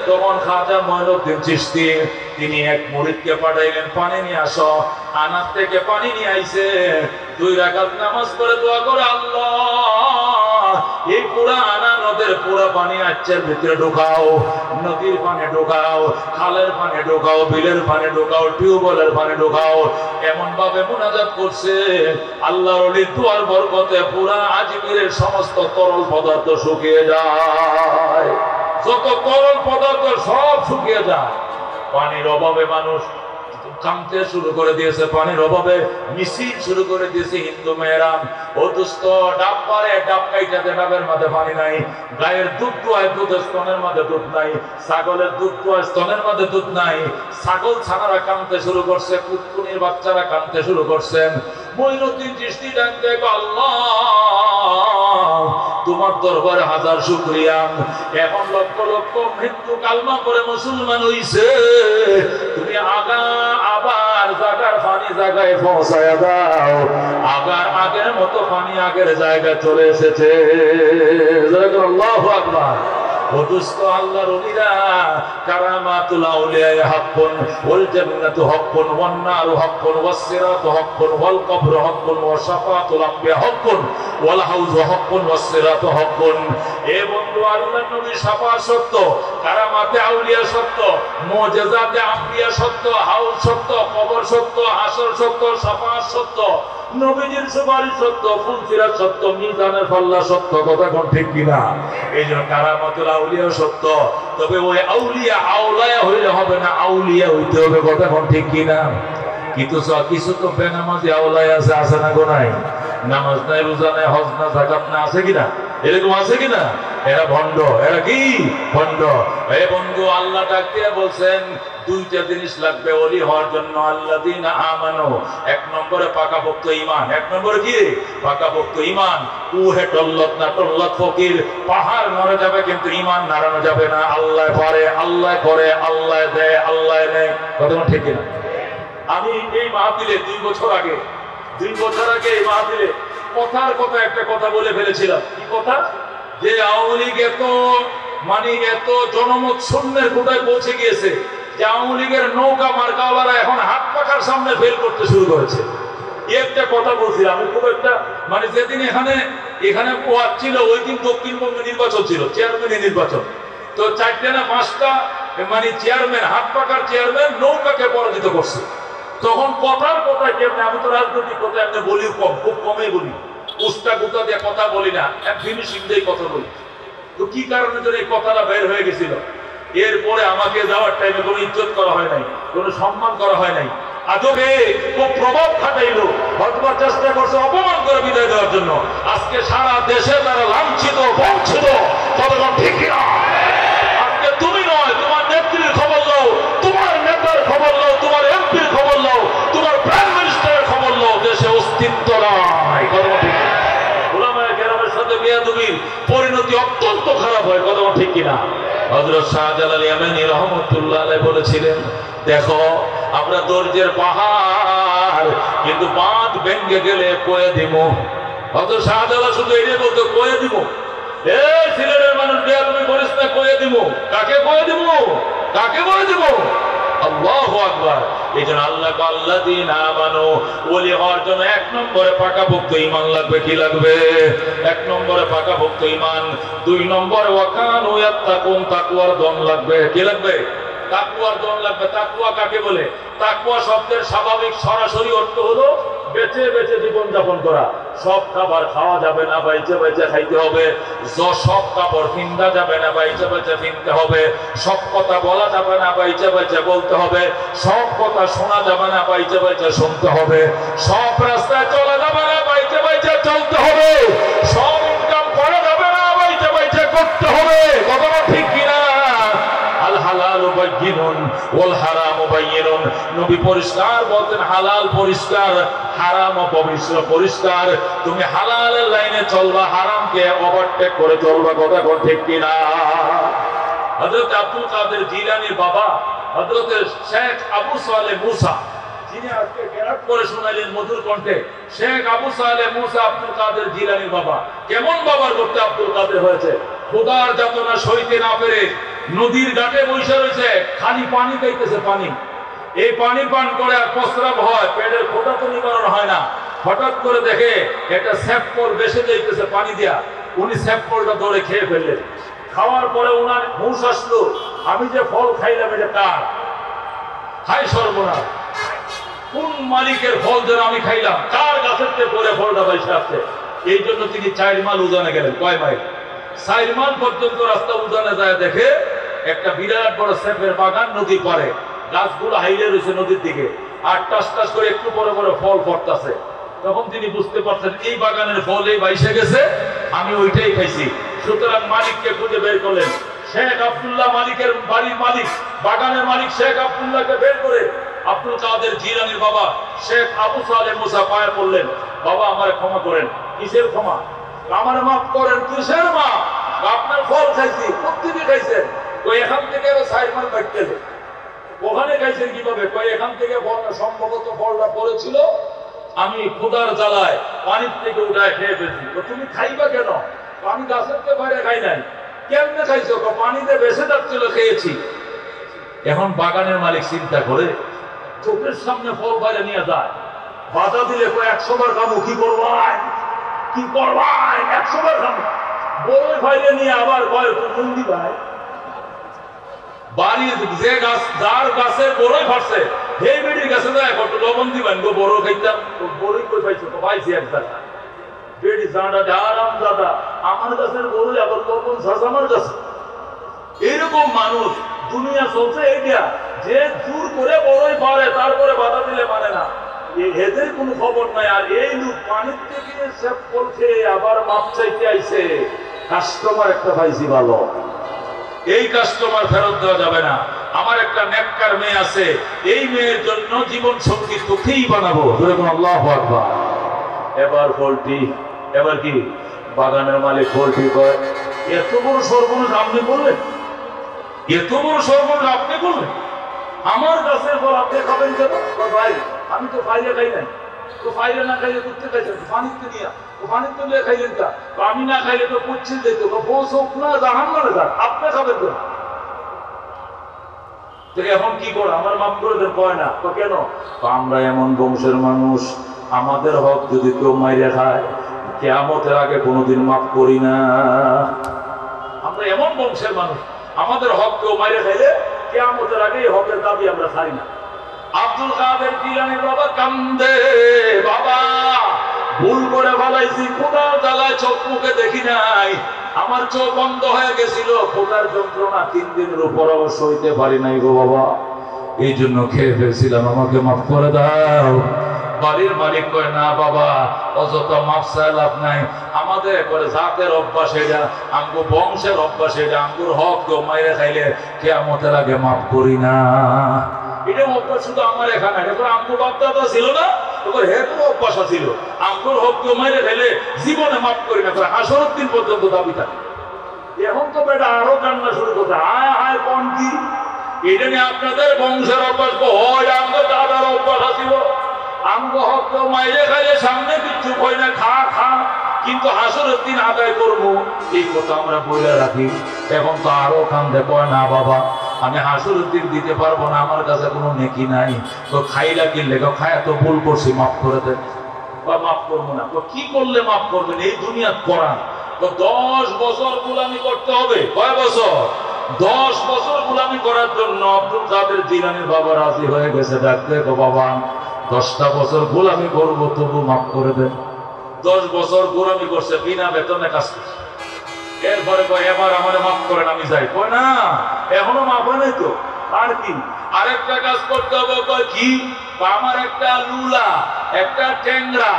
Speaker 1: তখন খাজা মঈনুদ্দিন চিশতি তিনি এক মুরিদকে পাঠাইলেন, পানি নিয়ে আসো। আনার থেকে পানি নিয়ে আইছে, 2 রাকাত নামাজ পড়ে দোয়া করে, আল্লাহ এই পুরা আনা নদের পুরা পানি আচ্ছের ভিতরে ঢোকাও, নদীর পানি ঢোকাও, খালের পানি ঢোকাও, বিলের পানি ঢোকাও, টিউবওয়েলের পানি ঢোকাও। এমন ভাবে মুনাজাত করছে, আল্লাহর ওলির দুয়ার বরকতে পুরা আজমিরের সমস্ত তরল পদার্থ শুকিয়ে যায়। যত তরল পদার্থ সব শুকিয়ে যায়। পানির অভাবে মানুষ কামতে শুরু করে দিয়েছে, পানির অভাবে মিছিল শুরু করে দিয়েছে হিন্দু মেয়েরা। ও দুস্থ, ডাব পারে, ডাব কাইটাতে ডাবের মধ্যে পানি নাই। গায়ের দুধ দোয়ায়, দুধের স্তনের মধ্যে দুধ নাই। ছাগলের দুধ দোয়ায়, স্তনের মধ্যে দুধ নাই। ছাগল ছানারা কামতে শুরু করছে, কুতকুনির বাচ্চারা কামতে শুরু করছেন। মঈনুদ্দিন চিশতি ডাকতে, আল্লাহ তোমার দরবারে হাজার শুকরিয়া, এখন লক্ষ লক্ষ মৃত্যু কালমা করে মুসলমান হইছে, তুমি আবার জায়গার পানি জায়গায় পৌঁছায়া দাও। আবার আগের মতো পানি আগের জায়গায় চলে এসেছে। আল্লাহু আকবার। ওদুস্ত আল্লাহর ওলিরা, কারামাতুল আউলিয়া হাক্কুন, ওয়াল জান্নাতু হাক্কুন, ওয়ান নারু হাক্কুন, ওয়াস সিরাতু হাক্কুন, ওয়াল কবরু হাক্কুন, ওয়া শাফাআতুল আমবিয়া হাক্কুন, ওয়াল হাউজু হাক্কুন, ওয়াস সিরাতু হাক্কুন। এ বন্ধু, আল্লাহর নবী শাফাআত সত্য, কারামাতে আউলিয়া সত্য, মুজিজাতে আমবিয়া সত্য, হাউজ সত্য, কবর সত্য, হাসর সত্য, শাফাআত সত্য, নবীজির সুপারিশ সত্য, ফুলসিরাত সত্য, মিজানের পাল্লা সত্য। কথা কোন ঠিক কিনা? এই জন্য কারামাতুল আউলিয়া সত্য। তবে ওই আউলিয়া আউলায়া হইলে হবে না, আউলিয়া হইতে হবে। কথা কোন ঠিক কিনা? কিছু তো বেনামাজি আউলায়া আছে, আছে না গো? নাই। নামাজ নাই, রোজা নাই, হজ না, যাকাত না, আছে কিনা? এরকম আছে কিনা? এরা ভণ্ড। এরা কি ভণ্ড? এই বন্ধু, আল্লাহ ডাক দিয়ে বলছেন 2টা জিনিস লাগবে ওলি হওয়ার জন্য। আল্লাযীনা আমানু, 1 নম্বরে পাকাপোক্ত ঈমান। 1 নম্বরে কি? পাকাপোক্ত ঈমান। উহে টল্লত না টল্লত ফকির, পাহাড় নড়ে যাবে কিন্তু ঈমান নাড়ানো যাবে না। আল্লাহ পারে, আল্লাহ করে, আল্লাহ দেয়, আল্লাহ নেয়। কথা ঠিক কিনা? আমি এই মাহফিলে 2 বছর আগে এই মাহফিলে কথার কথা একটা কথা বলে ফেলেছিলাম। কি কথা? যে আওয়ামী লীগ এত জনমত শূন্যের কোটায় পৌঁছে গিয়েছে যে আওয়ামী লীগের নৌকা মার্কাওয়ালারা এখন হাত পাখার সামনে ফেল করতে শুরু করেছে। একটা কথা বলছিলাম আমি, খুব একটা যেদিন এখানে ওয়াজ ছিল, ওই দিন দক্ষিণবঙ্গে নির্বাচন ছিল, চেয়ারম্যানের নির্বাচন। তো 4টা না 5টা চেয়ারম্যান, হাত পাখার চেয়ারম্যান নৌকাকে পরাজিত করছে। তখন কথার কথা কেমনে, আমি তো রাজনৈতিক কথা এমনি বলি কম, খুব কমই বলি, উস্তা গুতা দিয়ে কথা বলি না, ফিনিশিং দিয়ে কথা বলি। তো কি কারণে যেন এই কথাটা বের হয়ে গেছিল। এরপরে আমাকে যাওয়ার টাইমে কোনো ইজ্জত করা হয় নাই, কোনো সম্মান করা হয় নাই। আজকে খুব প্রভাব খাটাইলো, হয়তোবা চেষ্টা করছে অপমান করে বিদায় দেওয়ার জন্য। আজকে সারা দেশে তারা লাঞ্ছিত, বঞ্চিত। কতক্ষণ ঠিক কিনা? আজকে তুমি নয়, তোমার নেত্রীর খবর লও, তোমার নেতার খবর লও, তোমার এমপির খবর লও, তোমার প্রাইম মিনিস্টারের খবর লও, দেশে অস্তিত্ব নাই। কতক্ষণ ঠিক? উলামায়ে কেরামের সাথে বেয়াদবির পরিণতি অত্যন্ত খারাপ হয়। কতক্ষণ ঠিক কিনা? হযরত শাহজালাল ইয়ামানী রাহমাতুল্লাহ আলাইহি বলেছিলেন, দেখো আমরা দর্জের পাহাড়, কিন্তু বাঁধ ভেঙে গেলে কয়ে দিব। হযরত শাহজালাল শুধু এটাই বলতো, কয়ে দিব। এই সিলেটের মানুষ বেয়াদবি করিস না, কয়ে দিব। কাকে কয়ে দিব? কাকে কয়ে দিব? আল্লাহু আকবার। এই জন্য আল্লাহ আল্লাযীনা আমানু, ওলি হওয়ার জন্য 1 নম্বরে পাকাপোক্ত ঈমান লাগবে। কি লাগবে? 1 নম্বরে পাকাপোক্ত ঈমান। 2 নম্বরে ওয়াকানু ইয়াত্তাকুন, তাকওয়ার দম লাগবে। কি লাগবে? তাকওয়ার দম লাগবে। তাকওয়া কাকে বলে? তাকওয়া শব্দের স্বাভাবিক সরাসরি অর্থ হলো বেঁচে বেঁচে জীবন যাপন করা। সব খাবার খাওয়া যাবে না, বাইচে বাইচে খাইতে হবে। সব কাপড় কিনা যাবে না, বাইচে বাইচে কিনতে হবে। সব কথা বলা যাবে না, বাইচে বাইচে বলতে হবে। সব কথা শোনা যাবে না, বাইচে বাইচে শুনতে হবে। সব রাস্তায় চলা যাবে না, বাইচে বাইচে চলতে হবে। সব ইনকাম করা যাবে না, বাইচে বাইচে করতে হবে। কথাটা ঠিক কিনা? আল হালালু বায়্যিনুন বাইয়িনুন ওয়াল হারামু বাইয়িনুন। নবী পরিষ্কার বলতেন হালাল পরিষ্কার, হারামও পরিষ্কার। তুমি হালালের লাইনে চলবা, হারামকে ওভারটেক করে চলবা। কথা কোন ঠিক কিনা? হযরত আব্দুল কাদের জিলানীর বাবা হযরত শেখ আবু সালেহ মুসা, যিনি আজকে কেরাত করে শোনালেন মধুর কণ্ঠে, শেখ আবু সালেহ মুসা আব্দুল কাদের জিলানীর বাবা। কেমন বাবার করতে আব্দুল কাদের হয়েছে? খোদার যাতনা সইতে না পেরে নদীর ঘাটে বসে রয়েছে, খালি পানি খাইতেছে পানি। এই পানি পান করে আর প্রস্রাব হয়, পেটের খোঁটা তো নিবারণ হয় না। হঠাৎ করে দেখে একটা স্যাপকল বেসে যাইতেছে পানি দিয়া, উনি স্যাপকলটা ধরে খেয়ে ফেললেন। খাওয়ার পরে উনার হুঁশ আসলো, আমি যে ফল খাইলাম এটা কার? হায় সর্বনাশ, কোন মালিকের ফল যেন আমি খাইলাম, কার গাছের থেকে পরে ফলটা বাইসে আসছে। এই জন্য তিনি 4 মাইল উজানে গেলেন। কয় মাইল? 4 মাইল পর্যন্ত রাস্তা উজানে যায়, দেখে একটা বিরাট বড় সেফের বাগান নদীর পারে, গাছগুলো হাইলে রয়েছে নদীর দিকে, আর টাস টাস করে একটু পরে পরে ফল পড়তেছে। তখন তিনি বুঝতে পারছেন এই বাগানের ফল এই বাইসে গেছে, আমি ওইটাই খাইছি। সুতরাং মালিককে খুঁজে বের করলেন। শেখ আব্দুল্লাহ মালিকের বাড়ির মালিক, বাগানের মালিক শেখ আব্দুল্লাহকে বের করে আব্দুল কাদের জিলানীর বাবা শেখ আবু সালেহ মুসা পায়ে পড়লেন, বাবা আমারে ক্ষমা করেন। কিসের ক্ষমা? আমার মাফ করেন। কিসের মাফ? আপনার ফল খাইছি। প্রত্যেকে খাইছেন। ওই এখান থেকে 4 মাইল কাটতে, ওখানে খাইছেন কিভাবে? কই এখান থেকে সম্ভবত ফলটা পড়েছিল, আমি খোদার জ্বালায় পানির থেকে উঠায় খেয়ে ফেলছি। তুমি খাইবা কেন? আমি গাছের থেকে বাইরে খাই নাই। কেমনে খাইছো? পানিতে ভেসে যাচ্ছিল, খেয়েছি। এখন বাগানের মালিক চিন্তা করে চোখের সামনে ফল বাইরে নিয়ে যায়, বাধা দিলে 100 বার খাবো। কি করবাই? কি করবাই? 100 বার খাবো। বড়ই বাইরে নিয়ে আবার কয় বন্দি ভাই, বাড়ির যে গাছ, যার গাছের বড়ই ফাটছে, এই বেডির গাছে যায় কত লবণ দিবেন গো, বড় খাইতাম। বড়ই কই পাইছো? পাইছি এক জায়গা। বেডি জানা আরাম দাদা, আমার গাছের বড়ই আবার লবণ ছাড়ছে আমার কাছে। এইরকম মানুষ দুনিয়া চলছে। এইটা যে জোর করে বড়ই পারে, তারপরে বাধা দিলে মানে না, এদের কোনো খবর নাই। আর এই লোক পানির থেকে সব বলছে, আবার মাপ চাইতে আইছে। কাস্টমার একটা পাইছি ভালো, এই কাস্টমার ফেরত দেওয়া যাবে না। আমার একটা নেককার মেয়ে আছে, এই মেয়ের জন্য জীবন সঙ্গী তোকেই বানাবো। আল্লাহু আকবার। এবার ফলটি, এবার কি বাগানের মালিক ফলটি কয়, এত বড় সর্বনাশ আপনি বললেন? এত বড় সর্বনাশ আপনি বললেন? আমার গাছের ফল আপনি খাবেন কেন? ভাই আমি তো ফাইলে খাই নাই। তো ফাইলে না খাইলে করতে খাইছেন পানিতে নিয়ে, পানিতে নিয়ে খাইলেন তা? আমি না খাইলে তো পড়ছে যেত, পৌঁছক না জাহান মানে যান, আপনি খাবেন কেন? এখন কি করে? আমার মাফ করে দেন। কয় না। তো কেন? আমরা এমন বংশের মানুষ, আমাদের হক যদি কেউ মাইরে খায়, কিয়ামতের আগে কোনোদিন মাফ করি না। আমরা এমন বংশের মানুষ, আমাদের হক কেউ মাইরে খাইলে কিয়ামতের আগে হকের দাবি আমরা ছাড়ি না। আব্দুল কাদের জিলানীর বাবা কান্দে, বাবা ভুল করে ফেলাইছি, খোদার জ্বালায় চোখ মুখে দেখি নাই, আমার চোখ বন্ধ হয়ে গেছিল, খোদার যন্ত্রণা 3 দিনের উপর অবশ্য হইতে পারি নাই গো বাবা, এই জন্য খেয়ে ফেলছিলাম, আমাকে মাফ করে দাও। বাড়ির মালিক কয় না বাবা, অযথা মাফ চাই লাভ নাই। আমাদের করে জাতের অভ্যাস এটা, আমগো বংশের অভ্যাস এটা, আমগোর হক কেউ মাইরে খাইলে কিয়ামতের আগে মাফ করি না। এটা অভ্যাস শুধু আমার এখানে, এটা আমগো বাপ দাদা ছিল না, তোর হেতুর অভ্যাস ছিল। আমগোর হক কেউ মাইরে খাইলে জীবনে মাফ করি না, হাসরের দিন পর্যন্ত দাবি থাকে। এখন তো বেটা আরো কান্না শুরু করছে, হায় হায় কোন কি এটা নিয়ে আপনাদের বংশের অভ্যাস হয়, আমগো দাদার অভ্যাস ছিল। আমগো হক কেউ মাইরে খাইলে সামনে কিচ্ছু কই না, খা খা, কিন্তু হাসরের দিন আদায় করবো, এই কথা আমরা বলে রাখি। এখন তো আরো কান্দে, কয় না বাবা আমি হাসরের দিন দিতে পারবো না, আমার কাছে কোনো নেকি নাই। তো খাইলা কিনলে খায়া তো ভুল করছি, মাফ করে দেন। বা মাফ করবো না। তো কি করলে মাফ করবেন? এই দুনিয়া করান তো 10 বছর গোলামি করতে হবে। কয় বছর? 10 বছর গোলামি করার জন্য আব্দুল কাদের জিলানীর বাবা রাজি হয়ে গেছে। ডাকতে গো বাবা 10টা বছর গোলামি করবো, তবু মাফ করে দেন। 10 বছর গোলামি করছে, বিনা বেতনে কাজ করছে। এরপরে কয় এবার আমার মাফ করেন, আমি যাই। কয় না, এখনো মাফ হয় নাই তো, আর কি আরেকটা কাজ করতে হবে। কয় কি? আমার একটা লুলা, একটা টেংরা,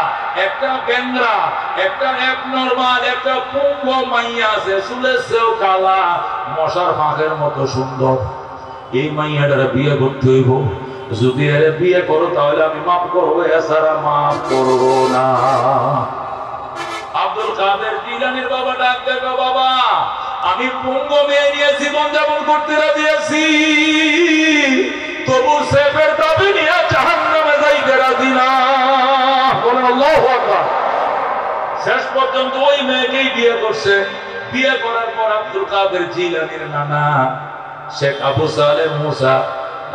Speaker 1: একটা বেংরা, একটা এক নরমাল, একটা পুঙ্গ মাইয়া আছে, চুলের চেয়েও কালা, মশার ফাঁকের মতো সুন্দর। এই মাইয়াটারে বিয়ে করতে হইব, যদি এর বিয়ে করো তাহলে আমি মাফ করবো, এছাড়া মাফ করবো না। আব্দুল কাদের জিলানীর বাবা ডাক দেখো, বাবা আমি পুঙ্গ মেয়ে নিয়ে জীবন যাপন করতে রাজি আছি, তবু সেফের দাবি নিয়ে জাহান্নামে যাইতে রাজি না। বলেন আল্লাহু আকবার। শেষ পর্যন্ত ওই মেয়েকেই বিয়ে করছে। বিয়ে করার পর আব্দুল কাদের জিলানীর নানা শেখ আবু সালেহ মুসা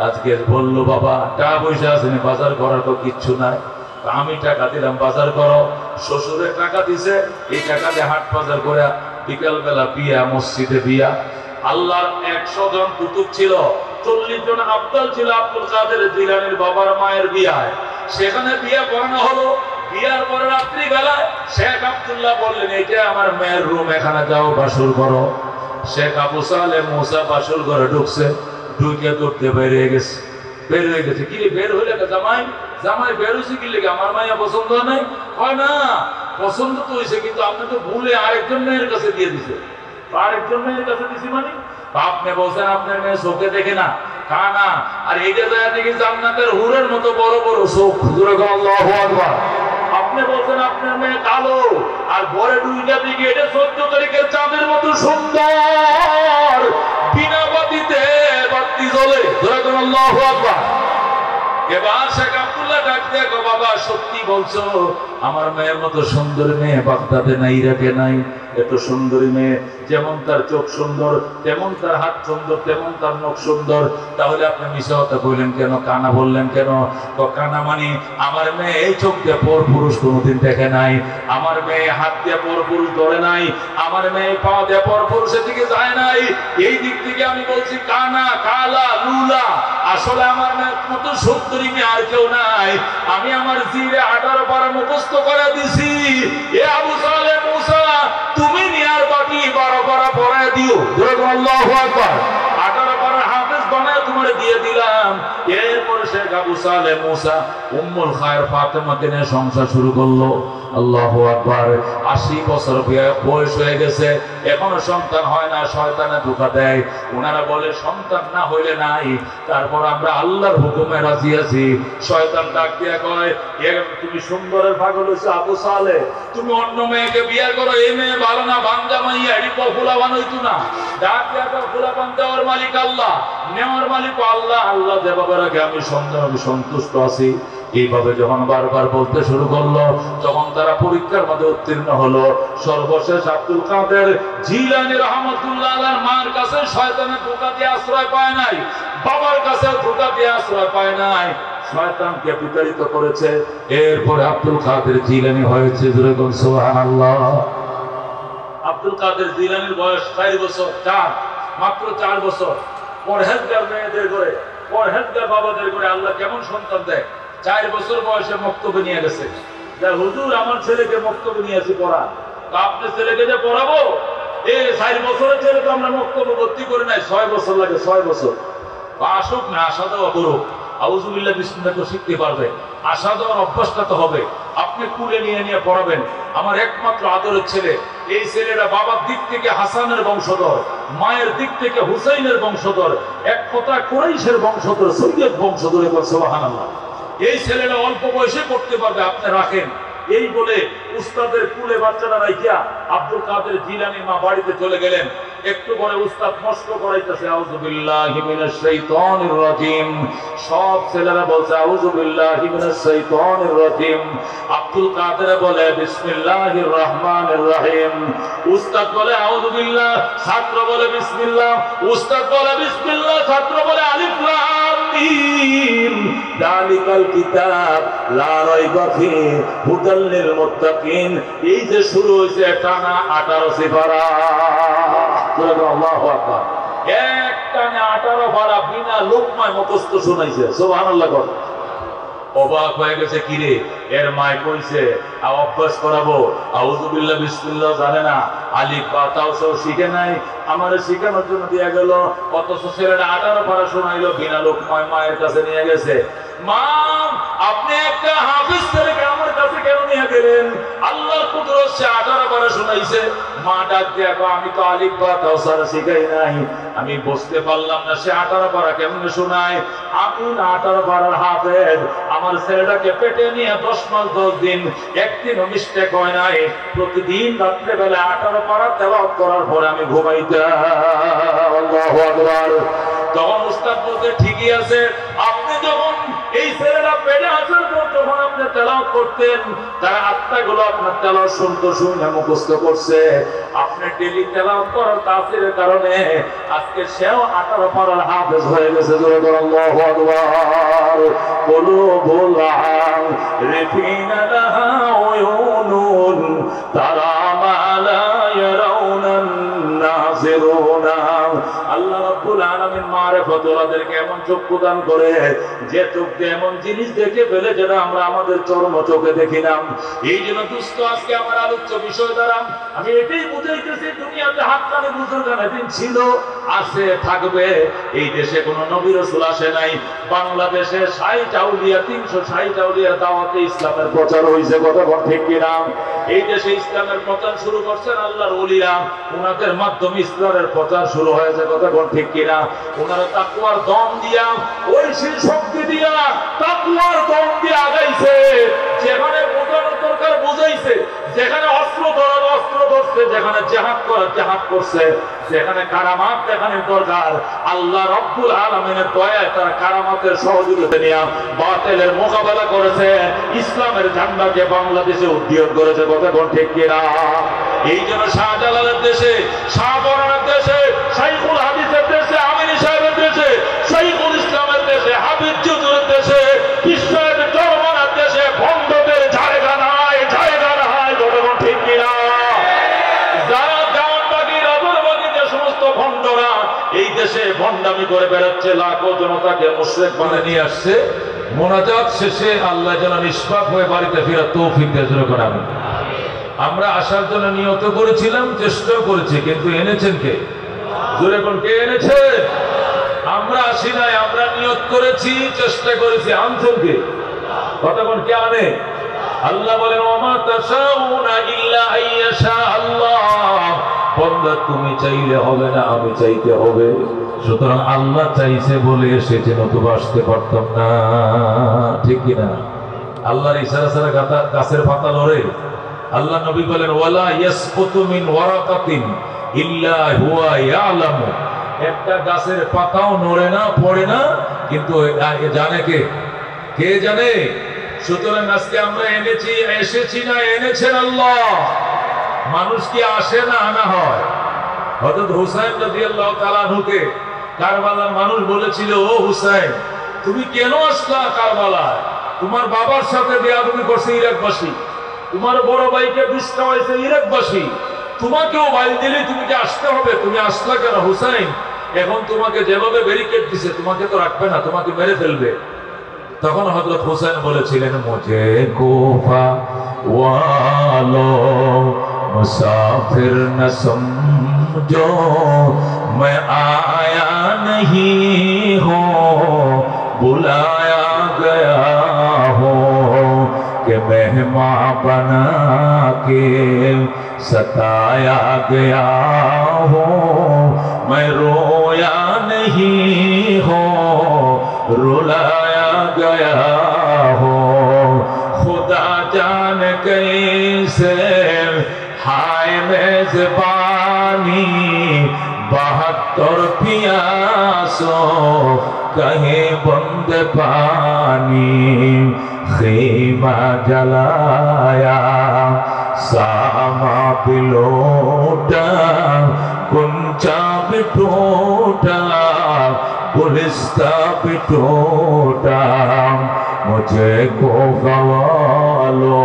Speaker 1: আজকে বললো, বাবা টাকা পয়সা আছে, বাজার করার তো কিচ্ছু নাই, আমি টাকা দিলাম বাজার করো। শ্বশুরের টাকা দিছে, এই টাকা দিয়ে হাট বাজার করে বিকাল বেলা বিয়া, মসজিদে বিয়া। আল্লাহর 100 জন কুতুব ছিল, 40 জন আফদাল ছিল আব্দুল কাদের জিলানীর বাবার মায়ের বিয়ায়। সেখানে বিয়ে করানো হলো। বিয়ার পরে রাত্রি বেলায় শেখ আব্দুল্লাহ বললেন, এটা আমার মেয়ের রুম, এখানে যাও বাসর করো। শেখ আবু সালেহ মুসা বাসর ঘরে ঢুকছে, ঢুকে দৌড়তে বের হয়ে গেছে। বের হয়ে গেছে কি বের হইলে জামাই জামাই বের হয়েছে কি লেগে, আমার মাইয়া পছন্দ নাই? হয় না, পছন্দ তো হয়েছে, কিন্তু আপনি তো ভুলে আরেকজন মেয়ের কাছে দিয়ে দিছে। আরেকজন মেয়ের কাছে দিছি মানে আপনি বলছেন আপনার মেয়ে চোখে দেখে না, কানা, আর এইটা যায় দেখি জান্নাতের হুরের মতো বড় বড় চোখ। আল্লাহু আকবার। আপনি বলছেন আপনার মেয়ে কালো, আর ঘরে দুইটা দিকে এটা 14 তারিখের চাঁদের মতো সুন্দর, বিনা বাতিতে বাতি জ্বলে। আল্লাহু আকবার। এবার শেখ আব্দুল্লাহ ডাক দেখো, বাবা সত্যি বলছো? আমার মেয়ের মতো সুন্দর মেয়ে বাগদাদে নাই, ইরাকে নাই। এত সুন্দরী মেয়ে, যেমন তার চোখ সুন্দর, তেমন তার হাত সুন্দর, তেমন তার নখ সুন্দর। তাহলে আপনি মিশা কথা কইলেন কেন, কানা বললেন কেন? কানা মানে আমার মেয়ে এই চোখ দিয়ে পর পুরুষ কোনোদিন দেখে নাই, আমার মেয়ে হাত দিয়ে পর পুরুষ ধরে নাই, আমার মেয়ে পা দিয়ে পর পুরুষের দিকে যায় নাই। এই দিক থেকে আমি বলছি কানা, কালা, লুলা। আসলে আমার মেয়ের মতো সুন্দরী মেয়ে আর কেউ নাই। আমি আমার জিরে 18 পারা মুখস্থ করে দিছি। এ আবু সালেহ মুসা, তুমি নিয়ার বাকি 12 পারা পড়ায় দিও। আল্লাহু আকবার। 18 পারা হাফেজ বানায় তোমারে দিয়ে দিলাম। এরপর শেখ আবু সালেহ মুসা উম্মুল খায়ের ফাতেমাকে নিয়ে সংসার শুরু করলো। আল্লাহু আকবার। 80 বছর বয়স হয়ে গেছে, এখনো সন্তান হয় না, শয়তানে ধোঁকা দেয়। ওনারা বলে সন্তান না হইলে নাই, তারপর আমরা আল্লাহর হুকুমে রাজি আছি। শয়তান ডাক দিয়া কয়, তুমি সুন্দরের পাগল হইছো আবু সালেহ, তুমি অন্য মেয়েকে বিয়ে করো, এই মেয়ে ভালো না, বান্দা মাইয়া, এটি ফুলা বানাইতো না। ডাক দিয়া ফুলা বান দেওয়ার মালিক আল্লাহ, নেওয়ার মালিক আল্লাহ। আল্লাহ দেবার আগে আমি সন্তুষ্ট আছি। এইভাবে যখন বারবার বলতে শুরু করলো, তখন তারা পরীক্ষার মধ্যে উত্তীর্ণ হলো। সর্বশেষ আব্দুল কাদের জিলানী রাহমাতুল্লাহ আলাইহির মার কাছে শয়তানের ধোঁকা দিয়ে আশ্রয় পায় নাই, বাবার কাছে ধোঁকা দিয়ে আশ্রয় পায় নাই, শয়তানকে বিতাড়িত করেছে। এরপরে আব্দুল কাদের জিলানী হয়েছে। জোরে বল সুবহানাল্লাহ। আব্দুল কাদের জিলানীর বয়স 4 বছর, মাত্র 4 বছর। পরহেজগার মেয়েদের করে, পরহেজগার বাবাদের করে আল্লাহ কেমন সন্তান দেয়। 4 বছর বয়সে মক্তবে নিয়ে গেছে। হুজুর আমার ছেলেকে মক্তবে নিয়েছি পড়া, আপনার ছেলেকে যে পড়াবো, 4 বছরের ছেলে তো আমরা মক্তবে ভর্তি করে নাই, 6 বছর লাগে। 6 বছর আসুক না, আশা দেওয়া করুক, আউযুবিল্লাহ বিসমিল্লাহ তো শিখতে পারবে। আশা দেওয়ার অভ্যাসটা তো হবে। আপনি কুলে নিয়ে নিয়ে পড়াবেন। আমার একমাত্র আদরের ছেলে, এই ছেলেটা বাবার দিক থেকে হাসানের বংশধর, মায়ের দিক থেকে হুসাইনের বংশধর, এক কথা কুরাইশের বংশধর, সৈয়দ বংশধর। সুবহানাল্লাহ। এই ছেলেটা অল্প বয়সে পড়তে পারবে, আপনি রাখেন। এই বলে উস্তাদের কুলে বাচ্চারা রাইখা আব্দুল কাদের জিলানী মা বাড়িতে চলে গেলেন। একটু পরে উস্তাদ মস্ক করাইতেছে, আউযু বিল্লাহি মিনাশ শাইতানির রাজিম। সব ছেলেরা বলছে আউযু বিল্লাহি মিনাশ শাইতানির রাজিম। আব্দুল কাদের বলে বিসমিল্লাহির রহমানির রহিম। উস্তাদ বলে আউযু বিল্লাহ, ছাত্র বলে বিসমিল্লাহ। উস্তাদ বলে বিসমিল্লাহ, ছাত্র বলে আলিফ লাম মিম। যালিকাল কিতাব লা রাইবা ফিহি হুদাল লিল মুত্তাকিন। এই যে শুরু হয়েছে টানা 18 সিফারা। আল্লাহু আকবার। এক টানে 18 পারা বিনা লোকমায় মুখস্থ শোনাইছে। সুবহানাল্লাহ। অবাক হয়ে গেছে, কিরে এর মায় কইছে অভ্যাস করাবো, আউযু বিল্লাহ বিসমিল্লাহ জানে না, আলিফ বা তাও সব শিখে নাই, আমারে শিখানোর জন্য দিয়া গেল। অথচ ছেলেটা 18 পারা শোনাইলো, বিনা লোকমায় মায়ের কাছে নিয়ে গেছে। মা আপনি একটা হাফেজ ছেলেকে আমার কাছে কেন নিয়ে গেলেন? আল্লাহর কুদরত সে 18 পারা শোনাইছে। মা ডাক দিয়ে আমি তো আলিফ বা কাউসার শিখাই নাই, আমি বুঝতে পারলাম না সে 18 পারা কেমনে শোনায়। আমি না 18 পারার হাফেজ, আমার ছেলেটাকে পেটে নিয়ে 10 মাস 10 দিন একদিনও মিস্টেক হয় নাই। প্রতিদিন রাত্রেবেলা 18 পারা তেলাওয়াত করার পরে আমি ঘুমাইতাম। আল্লাহু আকবার। তখন উস্তাদ বলতে ঠিকই আছে, আপনি যখন এই ছেলেরা পেটে আসার পর যখন আপনি তেলাওয়াত করতেন, তারা আত্মাগুলো আপনার তেলাওয়াত শুনতে শুনে মুখস্থ করছে। আপনি ডেইলি তেলাওয়াত করার তাসিরের কারণে আজকে সেও 18 পারার হাফেজ হয়ে গেছে। জোরে বলেন আল্লাহু আকবার। কুলুবুল আরিফিনা লাহা উয়ুনুন তারা মা লা ইয়ারাউনান নাযিরুনা। আল্লাহ রাব্বুল আলামিন মারিফাতুল্লাহদেরকে এমন চক্ষু দান করে যে চোখ দিয়ে এমন জিনিস দেখে ফেলে যেটা আমরা আমাদের চর্ম চোখে দেখি না। এই জন্য দুস্থ আজকে আমার আলোচ্য বিষয় দ্বারা আমি এটাই বুঝাইতেছি, দুনিয়াতে হাক্কানি বুজুর্গান দিন ছিল, আছে, থাকবে। এই দেশে কোনো নবী রাসূল আসে নাই। বাংলাদেশে 60 আউলিয়া 360 আউলিয়ার দাওয়াতে ইসলামের প্রচার হয়েছে। কথা বল ঠিক কিনা? এই দেশে ইসলামের প্রচার শুরু করছেন আল্লাহর ওলিরা, ওনাদের মাধ্যমে ইসলামের প্রচার শুরু হয়েছে। কথা বল ঠিক কিনা? ওনারা তাকওয়ার দম দিয়া, ঐশী শক্তি দিয়া, তাকওয়ার দম দিয়া আগাইছে। যেখানে বোঝানোর দরকার বুঝাইছে, যেখানে অস্ত্র ধরার অস্ত্র ধরছে, যেখানে জিহাদ করার জিহাদ করছে, যেখানে কারামাত দেখানোর দরকার আল্লাহ রাব্বুল আলামিনের দয়ায় তারা কারামাতের সহযোগিতা নিয়ে বাতিলের মোকাবেলা করেছে, ইসলামের ঝান্ডাকে বাংলাদেশে উদ্দীয়ন করেছে। কথা কোন ঠিক কিনা? এই জন্য শাহজালালের দেশে, শাহবরানের দেশে, শাইখুল হাদিসের দেশে, আমিনী সাহেবের দেশে, শাইখুল ইসলামের দেশে, হাবিব চৌধুরীর দেশে, বিশ্বের জর্মানার দেশে ভণ্ডদের জায়গা নাই, জায়গা নাই। কথা কোন ঠিক কিনা? যারা জামানবাগী রাজনবাগী যে সমস্ত ভণ্ডরা এই দেশে ভণ্ডামি করে বেড়াচ্ছে, লাখো জনতাকে মুশরিক বানিয়ে নিয়ে আসছে, মোনাজাত শেষে আল্লাহ যেন নিষ্পাপ হয়ে বাড়িতে ফেরার তৌফিক দেন করে। আমরা আসার জন্য নিয়ত করেছিলাম, চেষ্টা করেছি, কিন্তু এনেছেন কে? জোরে কোন কে এনেছে? আমরা আসি নাই, আমরা নিয়ত করেছি, চেষ্টা করেছি, আনছেন কে? কতক্ষণ কে আনে? আল্লাহ বলেন ওমা তাশাউনা ইল্লা আইয়াশা আল্লাহ। বান্দা তুমি চাইলে হবে না, আমি চাইতে হবে। সুতরাং আল্লাহ চাইছে বলে এসেছে, নতুবা আসতে পারতাম না। ঠিক কিনা? আল্লাহর ইশারা ছাড়া গাছের পাতা লড়ে? আল্লাহ নবী বলেন ওয়ালা ইয়াসকুতু মিন ওয়ারাকাতিন ইল্লা হুয়া ইয়ালামু। একটা গাছের পাতাও নড়ে না, পড়ে না, কিন্তু জানে কে? কে জানে? সুতরাং আজকে আমরা এনেছি, এসেছি না এনেছেন আল্লাহ। মানুষ কি আসে না আনা হয়? হযরত হুসাইন রাদিয়াল্লাহু তাআলা আনহুকে কারবালার মানুষ বলেছিল, ও হুসাইন তুমি কেন আসলা কারবালায়? তোমার বাবার সাথে বেয়াদবি করছে ইরাকবাসী, তোমার বড় ভাইকে বিষ খাওয়াইছে ইরাকবাসী, তোমাকেও বাইল দিলে তুমি কি আসতে হবে? তুমি আসলা কেন হুসাইন? এখন তোমাকে যেভাবে ব্যারিকেড দিছে, তোমাকে তো রাখবে না, তোমাকে মেরে ফেলবে। তখন হযরত হুসাইন বলেছিলেন মুঝে কুফা ওয়ালো মুসাফির ন সমঝো मैं आया नहीं हो बुलाया गया हो कि मेहमान बना के सताया गया हो मैं रोया नहीं हो रुलाया गया हो खुदा जान कैसे हाय मेजबानी 72 प्यासों कहे बंद पानी खेमा जलाया सामा पिलोटा कुंचा भी टूटा गुलिस्ता भी टूटा मुझे को गवालो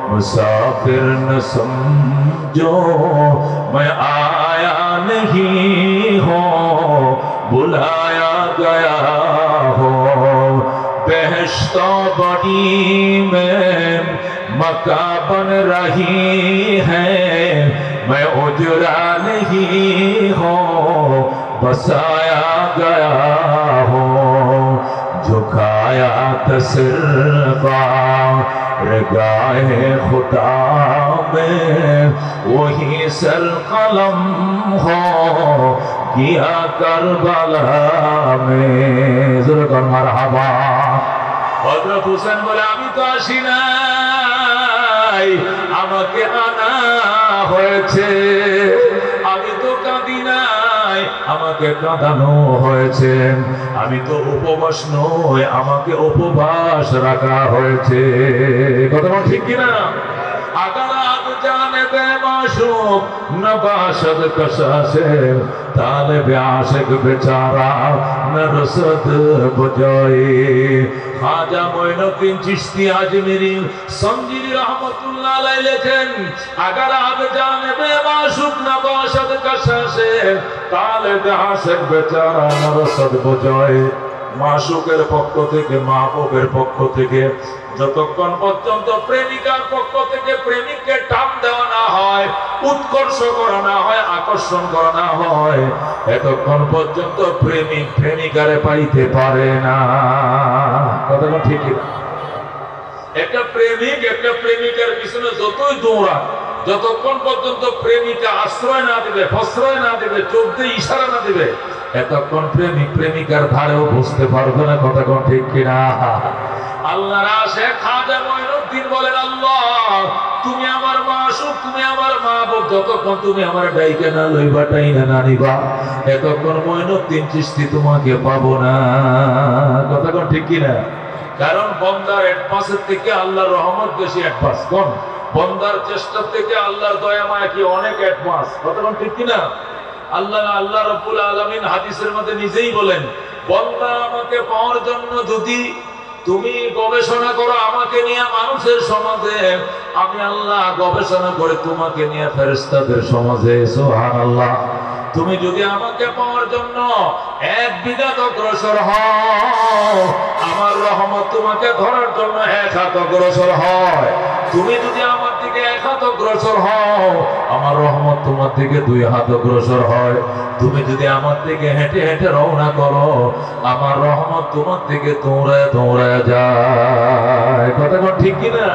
Speaker 1: मुसाफिर न समझो मैं आया नहीं हो बुलाया गया हो बेहश्तो बड़ी में मका बन रही है मैं उजरा नहीं हो बसाया गया हो झुकाया तसरबा गाहे खुदा में वही सर कलम हो गया करबला में। ज़ुल्फ़र मरहबा। हज़रत हुसैन बोले আমি তো আসি নাই, আমাকে আনা হয়েছে। আমি তো কাঁদি নাই, আমাকে কাঁদানো হয়েছে। আমি তো উপবাস নই, আমাকে উপবাস রাখা হয়েছে। কথা ঠিক কিনা? अगर आप जानबे माशूक नबाशद कशा से तालिब आशिक बेचारा न रसद बजाए। खाजा मोइनुद्दीन चिश्ती आजमीरी संजीरी रहमतुल्लाह अलैहि लेखेन अगर आप जानबे माशूक नबाशद कशा से तालिब आशिक बेचारा न रसद बजाए। माशूकेर पक्ष থেকে মাহবুবের পক্ষ থেকে যতক্ষণ পর্যন্ত প্রেমিকার পক্ষ থেকে প্রেমিককে টান দেওয়া না হয়, উৎকর্ষ করা না হয়, আকর্ষণ করা না হয়, এতক্ষণ পর্যন্ত প্রেমিক প্রেমিকারে পাইতে পারে না। কথাটা ঠিক না? একটা প্রেমিক একটা প্রেমিকার পিছনে যতই দৌড়ায়, যতক্ষণ পর্যন্ত প্রেমিকা আশ্রয় না দিবে, প্রশ্রয় না দিবে, চোখ দিয়ে ইশারা না দিবে, এতক্ষণ প্রেমিক প্রেমিকার ধারেও বুঝতে পারবে না। কথা কোন ঠিক কিনা? আল্লাহর আশিক খাজা মঈনুদ্দিন বলেন, আল্লাহ তুমি আমার মাশউক, তুমি আমার মাহবুব, যতক্ষণ তুমি আমার ডাইকে না লইবা টাইনা না নিবা, এতক্ষণ মঈনুদ্দিন চিশতি তোমাকে পাবো না। কথা কোন ঠিক কিনা? কারণ বন্দার অ্যাডভান্সের থেকে আল্লাহর রহমত বেশি অ্যাডভান্স। কোন বন্দার চেষ্টা থেকে আল্লাহর দয়া মায়া কি অনেক অ্যাডভান্স। কথা কোন ঠিক কিনা? আল্লাহ রাব্বুল আলামিন হাদিসের মধ্যে নিজেই বলেন, বান্দা আমাকে পাওয়ার জন্য যদি তুমি গবেষণা করো আমাকে নিয়ে মানুষের সমাজে, আমি আল্লাহ গবেষণা করে তোমাকে নিয়ে ফেরেশতাদের সমাজে। সুবহানাল্লাহ। তুমি যদি আমাকে পাওয়ার জন্য এক বিঘাত অগ্রসর হও, আমার রহমত তোমাকে ধরার জন্য এক হাত অগ্রসর হয়। তুমি যদি আমার দিকে এক হাত অগ্রসর হও, আমার রহমত তোমার দিকে দুই হাত অগ্রসর হয়। তুমি যদি আমার দিকে হেঁটে হেঁটে রওনা করো, আমার রহমত তোমার দিকে দৌড়ায় দৌড়ায় যায়। কথা কোন ঠিক কিনা?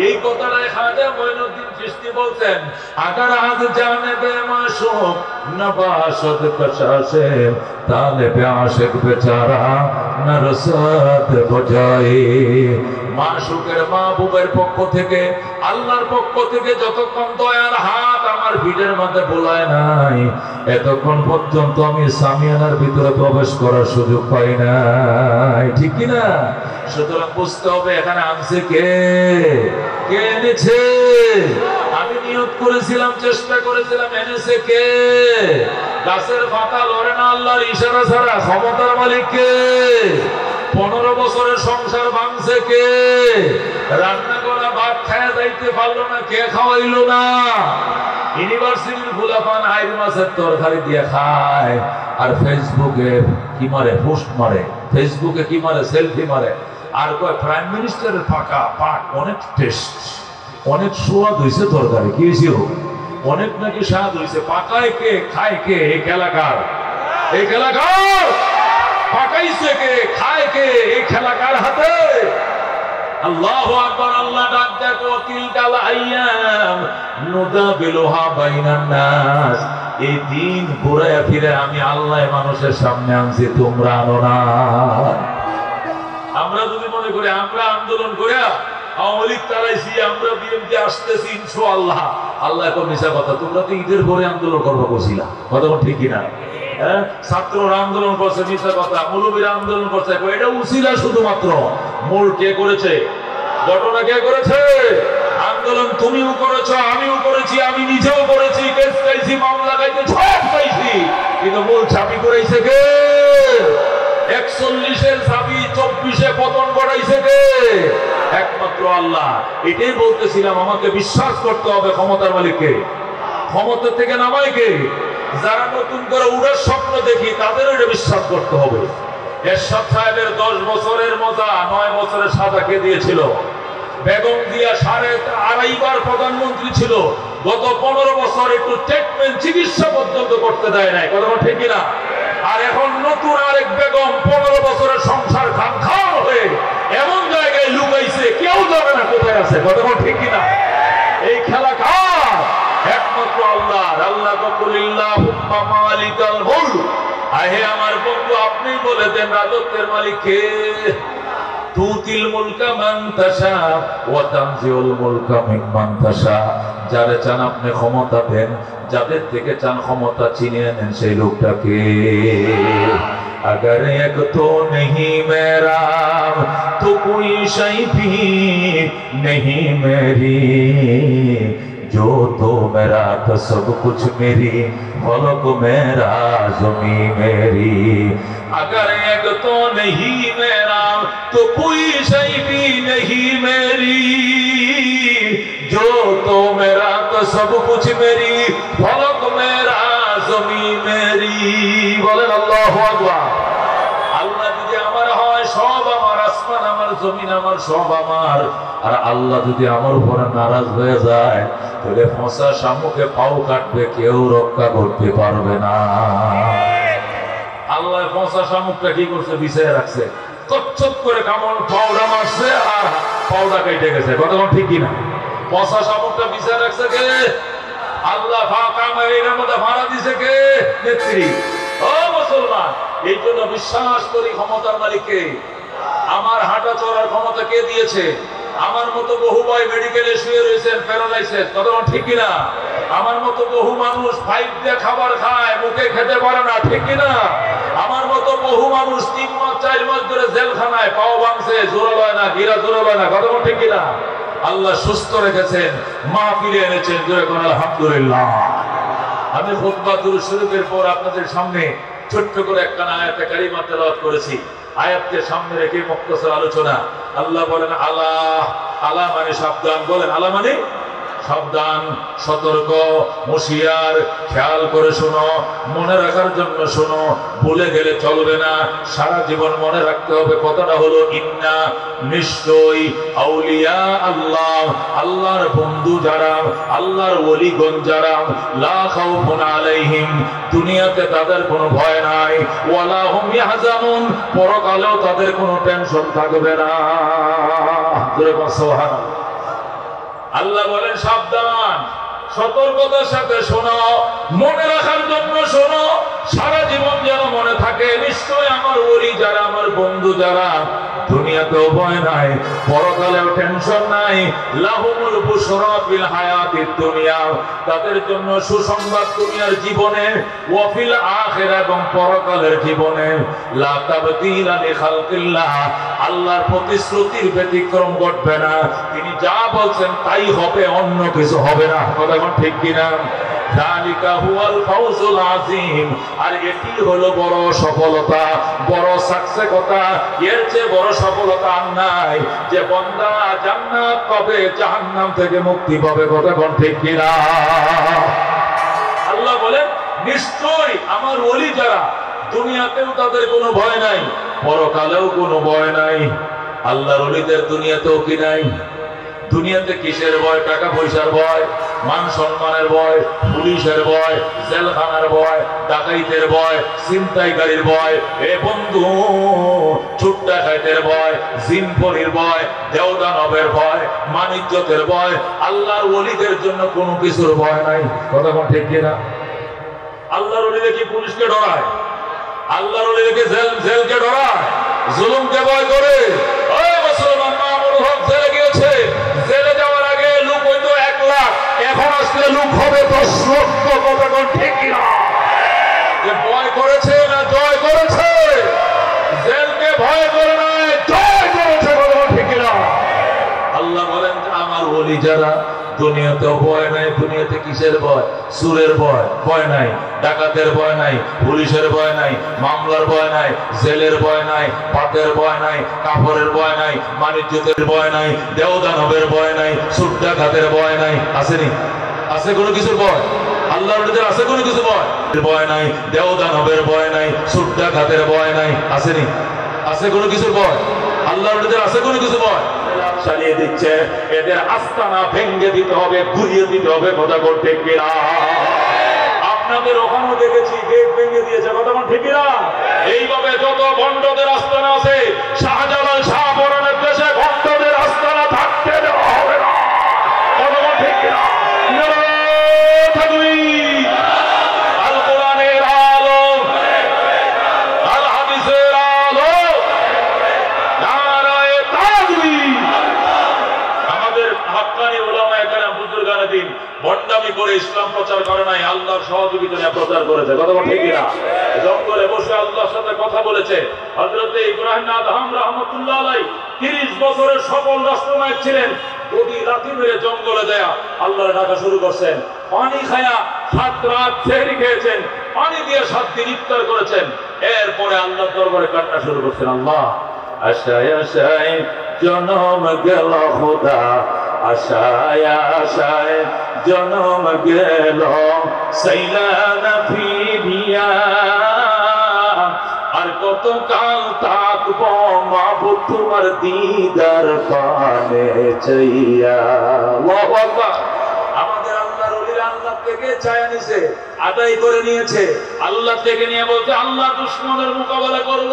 Speaker 1: এই কথাটাই খাজা মঈনুদ্দিন চিশতি বলছেন, আগার আজ জানেবে মাশউক নবাশদ কশা সে তালেবে আশিক বেচারা না রসদ বজায়ে। মাশউকের মাহবুবের পক্ষ থেকে, আল্লাহর পক্ষ থেকে যতক্ষণ দয়ার হাত আমার ভিড়ের মধ্যে বোলায় নাই, এতক্ষণ পর্যন্ত আমি সামিয়ানার ভিতরে প্রবেশ করার সুযোগ পাই নাই। ঠিক কিনা? সুতরাং বুঝতে হবে এখানে আনছে কে, কে এনেছে। আমি নিয়ত করেছিলাম, চেষ্টা করেছিলাম, এনেছে কে? গাছের পাতা লড়ে না আল্লাহর ইশারা ছাড়া। ক্ষমতার মালিক কে? 15 বছরের সংসার ভাঙছে কে? রান্না করা ভাত খায় যাইতে পারলো না, কে খাওয়াইলো না? ইউনিভার্সিটির ফুলাফান আইর মাছের তরকারি দিয়ে খায়, আর ফেসবুকে কি মারে, পোস্ট মারে, ফেসবুকে কি মারে, সেলফি মারে, আর কয় প্রাইম মিনিস্টারের পাকা পাক অনেক টেস্ট, অনেক স্বাদ হয়েছে তরকারি। কি হয়েছে? অনেক নাকি স্বাদ হয়েছে। পাকায় কে, খায় কে? এই খেলাকার, এই খেলাকার পাকাইছে কে, খায় কে? এই খেলাকার হাতে। আল্লাহু আকবার। আল্লাহ ডাক দেখো, তিলকাল আইয়াম নুদাবিলুহা বাইনান নাস। এই দিন ঘুরে ফিরে আমি আল্লাহ মানুষের সামনে আনছি, তোমরা আনো না। আমরা যদি মনে করি আমরা আন্দোলন করে আওয়ামী লীগ তাড়াইছি, আমরা বিএনপি আসতেছি ইনশাআল্লাহ, আল্লাহ এখন মিশা কথা। তোমরা তো ঈদের পরে আন্দোলন করবো বলছিলা। কথা ঠিক কিনা? ছাত্ররা আন্দোলন করছে, মিশা কথা। মৌলবীরা আন্দোলন করছে, এটা উছিলা শুধুমাত্র। মূল কে করেছে? ঘটনা কে করেছে? আন্দোলন তুমিও করেছো, আমিও করেছি, আমি নিজেও করেছি, কেস খাইছি, মামলা খাইছি, সব খাইছি, কিন্তু মূল চাবি করেছে কে? 41-এর চাবি 24-এ পতন ঘটাইছে কে? একমাত্র আল্লাহ। এটাই বলতেছিলাম, আমাকে বিশ্বাস করতে হবে ক্ষমতার মালিককে। ক্ষমতা থেকে নামায় কে? যারা নতুন করে উড়ার স্বপ্ন দেখি, তাদেরও এটা বিশ্বাস করতে হবে। এরশাদ সাহেবের 10 বছরের মজা 9 বছরের সাজা কে দিয়েছিল? বেগম জিয়া 2.5 বার প্রধানমন্ত্রী ছিল। গত 15 বছর একটু ট্রিটমেন্ট, চিকিৎসা পর্যন্ত করতে দেয় নাই। কথা ঠিক কিনা? আর এখন নতুন আরেক বেগম 15 বছরের সংসার খান খান হয়ে এমন জায়গায় লুকাইছে কেউ জানে না কোথায় আছে। কথা ঠিক কিনা? এই খেলা কার? একমাত্র আল্লাহর। আল্লাহ কুলিল্লাহুম্মা মালিকাল মুলক, আহে আমার বন্ধু আপনি বলে দেন রাজত্বের মালিক কে? তুতিল মুলকা মান তাশা ওয়া তানজিউল মুলকা মিম্মান তাশা, যারে চান আপনি ক্ষমতা দেন, যাদের থেকে চান ক্ষমতা ছিনিয়ে নেন সেই লোকটাকে। अगर एक तो नहीं मेरा तो कोई शै भी नहीं मेरी, जो तो मेरा तो सब कुछ मेरी, फलक मेरा ज़मी मेरी। अगर एक तो नहीं मेरा तो कोई शै भी नहीं मेरी, जो तो मेरा तो सब कुछ मेरी, फलक मेरा ज़मी मेरी। बोलें अल्लाहु अकबर। আল্লাহ যদি আমার হয় সব আমার, আসমান আমার, জমিন আমার, সব আমার। আর আল্লাহ যদি আমার উপরে নারাজ হয়ে যায় তাহলে ফসা শামুকে পাও কাটবে, কেউ রক্ষা করতে পারবে না। আল্লাহ ফসা শামুকটা কি করছে? বিছায় রাখছে, কচ্চপ করে কামড় পাউডা মারছে আর পাউডা কেটে গেছে। কতক্ষণ ঠিক কিনা? ফসা শামুকটা বিছায় রাখছে কে? আল্লাহ। এর মধ্যে ভাড়া দিছে কে? নেত্রী। ও মুসলমান, এই জন্য বিশ্বাস করি ক্ষমতার মালিককে। আমার হাঁটা চলার ক্ষমতা কে দিয়েছে? আমার মতো বহু ভাই মেডিকেলে শুয়ে রয়েছেন প্যারালাইসিস। কতক্ষণ ঠিক কিনা? আমার মতো বহু মানুষ ফাইভ দিয়ে খাবার খায়, মুখে খেতে পারে না। ঠিক কিনা? আমার মতো বহু মানুষ 3 মাস 4 মাস ধরে জেলখানায়, পাও ভাঙছে, জোড়া লয় না, গিরা জোড়া লয় না। কতক্ষণ ঠিক কিনা? আল্লাহ সুস্থ রেখেছেন, মাহফিলে এনেছেন। জোরে কোন আলহামদুলিল্লাহ। আমি খুতবা দুরূদ শরীফের পর আপনাদের সামনে ছোট্ট করে একটা আয়াতে কারিমা তেলাওয়াত করেছি। আয়াতকে সামনে রেখে মুক্তাসার আলোচনা। আল্লাহ বলেন আলা, আলা মানে সাবধান। বলেন আলা মানে সাবধান, সতর্ক, হুঁশিয়ার। খেয়াল করে শোনো, মনে রাখার জন্য শোনো, ভুলে গেলে চলবে না, সারা জীবন মনে রাখতে হবে। কথাটা হলো ইন্না, নিশ্চয়ই, আউলিয়া আল্লাহ, আল্লাহর বন্ধু যারা, আল্লাহর ওলিগণ যারা, লা খাউফুন আলাইহিম, দুনিয়াতে তাদের কোনো ভয় নাই, ওয়ালা হুম ইয়াহজানুন, পরকালেও তাদের কোনো টেনশন থাকবে না। সুবহানাল্লাহ। আল্লাহ বলেন সাবধান, সতর্কতার সাথে শোনো, মনে রাখার জন্য শোনো, সারা জীবন যেন মনে থাকে। নিশ্চয় আমার ওলি যারা, আমার বন্ধু যারা, দুনিয়াতেও ভয় নাই, পরকালেও টেনশন নাই। লাহুমুল বুশরা ফিল হায়াতিদ দুনিয়া, তাদের জন্য সুসংবাদ দুনিয়ার জীবনে, ওয়া ফিল আখিরা, এবং পরকালের জীবনে। লা তাবদীলা লিখালকিল্লাহ, আল্লাহর প্রতিশ্রুতির ব্যতিক্রম ঘটবে না। তিনি যা বলছেন তাই হবে, অন্য কিছু হবে না। কথা ঠিক কিনা? যালিকা হুয়াল ফাউজুল আযীম, আর এটি হলো বড় সফলতা, বড় সাকসেসতা। এর চেয়ে বড় সফলতা আর নাই যে বান্দা জান্নাত পাবে, জাহান্নাম থেকে মুক্তি পাবে। কথা ঠিক কিনা? আল্লাহ বলেন নিশ্চয়ই আমার ওলি যারা, দুনিয়াতেও তাদের কোনো ভয় নাই, পরকালেও কোনো ভয় নাই। আল্লাহর ওলিদের দুনিয়াতেও কি নাই? দুনিয়াতে কিসের ভয়? টাকা পয়সার ভয়, মান সম্মানের ভয়, পুলিশের ভয়, জেলখানার ভয়, ডাকাইতের ভয়, ছিনতাইকারীর ভয়, এ বন্ধু চুট ডাকাইতের ভয়, জিনপরির ভয়, দেওদানবের ভয়, মানিজ্যতের ভয়। আল্লাহর ওলিদের জন্য কোনো কিছুর ভয় নাই। কথা ঠিক কিনা? আল্লাহর ওলিরা কি পুলিশকে ডরায়? আল্লাহর ওলিরা কি জেলকে ডরায়? জুলুমকে ভয় করে? ওই মুসলমান মামুনুল হক জেলে গিয়েছে, জেলে যাওয়ার আগে লোক হইতো 1 লাখ, এখন আসলে লোক হবে 10 লক্ষ। কথা ঠিক কিনা? যে ভয় করেছে না জয় করেছে? জেলকে ভয় করে নাই, জয় করেছে। কথা ঠিক কিনা? আল্লাহ বলেন আমার ওলি যারা, দুনিয়াতেও ভয় নাই। দুনিয়াতে কিসের ভয়? সুরের ভয়, ভয় নাই। ডাকাতের ভয় নাই, পুলিশের ভয় নাই, মামলার ভয় নাই, জেলের ভয় নাই, পাতের ভয় নাই, কাপড়ের ভয় নাই, মানিজ্যতের ভয় নাই, দেওদানবের ভয় নাই, সুদ ডাকাতের ভয় নাই। আসেনি? আছে কোনো কিছুর ভয়? আল্লাহর ওলিদের আছে কোনো কিছু ভয়? ভয় নাই, দেওদানবের ভয় নাই, সুদ ডাকাতের ভয় নাই। আসেনি? আছে কোনো কিছুর ভয়? আল্লাহর ওলিদের আছে কোনো কিছু ভয়? চালিয়ে দিচ্ছে, এদের আস্তানা ভেঙে দিতে হবে, ঘুরিয়ে দিতে হবে। কথা ঠিক কিনা? আপনাদের ওখানেও দেখেছি গেট ভেঙে দিয়েছে। কথা ঠিক কিনা? এইভাবে যত ভণ্ডদের আস্তানা আছে, শাহজালাল, শাহপরানের প্রচার করে নাই, আল্লাহর সহযোগিতা নিয়ে প্রচার করেছে। কথা ঠিক না? জঙ্গলে বসে আল্লাহর সাথে কথা বলেছে। হযরত ইব্রাহিম আদহাম রাহমাতুল্লাহ আলাইহি 30 বছরের সফল রাষ্ট্রনায়ক ছিলেন। গভীর রাতে মেরে জঙ্গলে দেয়া আল্লাহর ডাকা শুরু করছেন। পানি খায়া 7 রাত সেহরি খেয়েছেন, পানি দিয়ে 7 দিন ইফতার করেছেন। এরপরে আল্লাহর দরবারে কান্না শুরু করছেন। আল্লাহ, আশায় আশায় জনম গেল খোদা, আশায় আশায় জনম গেল, সাইলানা ফিরিয়া আর কত কাল থাকবো মাবুদ তোমার দিদার পানে চাইয়া। আল্লাহু আকবার। আমাদের আল্লাহর ওলিরা আল্লাহ থেকে চায়া নিছে, আদায় করে নিয়েছে। আল্লাহ থেকে নিয়ে বলতে আল্লাহ দুশমনের মোকাবেলা করব,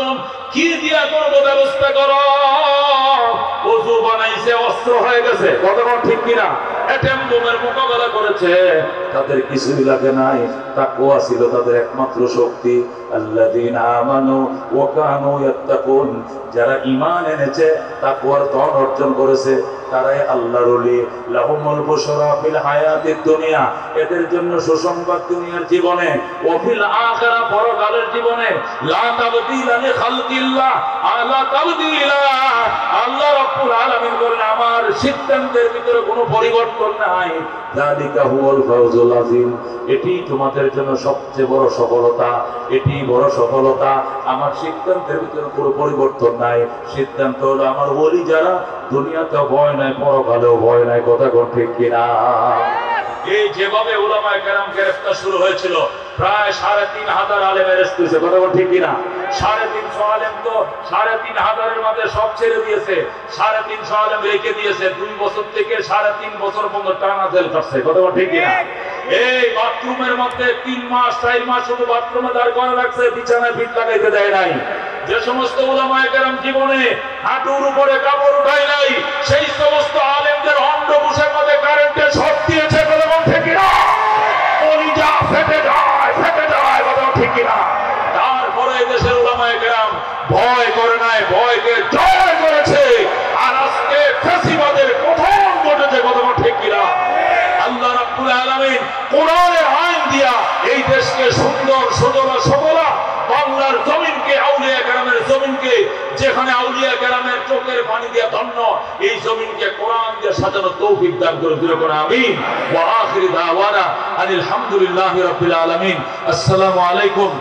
Speaker 1: কি দিয়া করব ব্যবস্থা করো। ওযু বানাইছে, অস্ত্র হয়ে গেছে। কথা ঠিক কিনা? অ্যাটম বোমের মোকাবেলা করেছে, তাদের কিছুই লাগে নাই। তাকওয়া ছিল তাদের একমাত্র শক্তি। আল্লাযীনা আমানু ওয়া কানু ইয়াত্তাকুন, যারা ঈমান এনেছে, তাকওয়ার ধন অর্জন করেছে, তারাই আল্লাহর ওলি। লাহুমুল বুশরা ফিল হায়াতিদ দুনিয়া, এদের জন্য সুসংবাদ দুনিয়ার জীবনে, ওয়া ফিল আখিরা, পরকালের জীবনে। লা তাবদীলা লিখালকিল্লাহ, আলা তাবদীলা। আল্লাহ রাব্বুল আলামিন বলেন আমার সিদ্ধান্তের ভিতরে কোনো পরিবর্তন নাই। যালিকা হুয়াল ফাওজুল আযীম, এটি তোমাদের জন্য সবচেয়ে বড় সফলতা, এটি বড় সফলতা। আমার সিদ্ধান্তের ভিতরে কোনো পরিবর্তন নাই। সিদ্ধান্ত হলো আমার ওলি যারা, দুনিয়াতেও ভয় নাই, পরকালেও ভয় নাই। কথা কোন ঠিক কিনা? এই যেভাবে উলামায়ে কেরাম গ্রেফতার শুরু হয়েছিল, প্রায় 3500 আলেম অ্যারেস্ট হয়েছে। কথা ঠিক কিনা? 350 আলেম তো 3500 এর মধ্যে সব ছেড়ে দিয়েছে, 350 আলেম রেখে দিয়েছে। 2 বছর থেকে 3.5 বছর পর্যন্ত টানা জেল কাটছে। কথা ঠিক কিনা? এই বাথরুমের মধ্যে 3 মাস 4 মাস শুধু বাথরুমে দাঁড় করা রাখছে, বিছানায় ফিট লাগাইতে দেয় নাই। যে সমস্ত উলামায়ে কেরাম জীবনে হাঁটুর উপরে কাপড় উঠায় নাই, সেই সমস্ত আলেমদের অন্ডকোষের মধ্যে কারেন্টের শক দিয়েছে। কথা ঠিক কিনা? কলিজা ফেটে যায়, ফেটে যায়। কথা ঠিক কিনা? তারপরে দেশের উলামায়ে কেরাম ভয় করে নাই, ভয়কে জয় করেছে। আর আজকে ফ্যাসিবাদের পতন ঘটেছে। কথা ঠিক কিনা? আল্লাহ রাব্বুল আলামিন কোরআনের আইন দিয়া এই দেশকে সুন্দর সুজলা সবলা বাংলার জমিনকে, আউলিয়া কেরামের জমিনকে, যেখানে আউলিয়া কেরামের চোখের পানি দিয়ে ধন্য, এই জমিনকে কোরআন দিয়ে সাজানো তৌফিক দান করে দিল। আমিন। ওয়া আখিরু দাওয়ানা আনিল হামদুলিল্লাহি রাব্বিল আলামিন। আসসালামু আলাইকুম।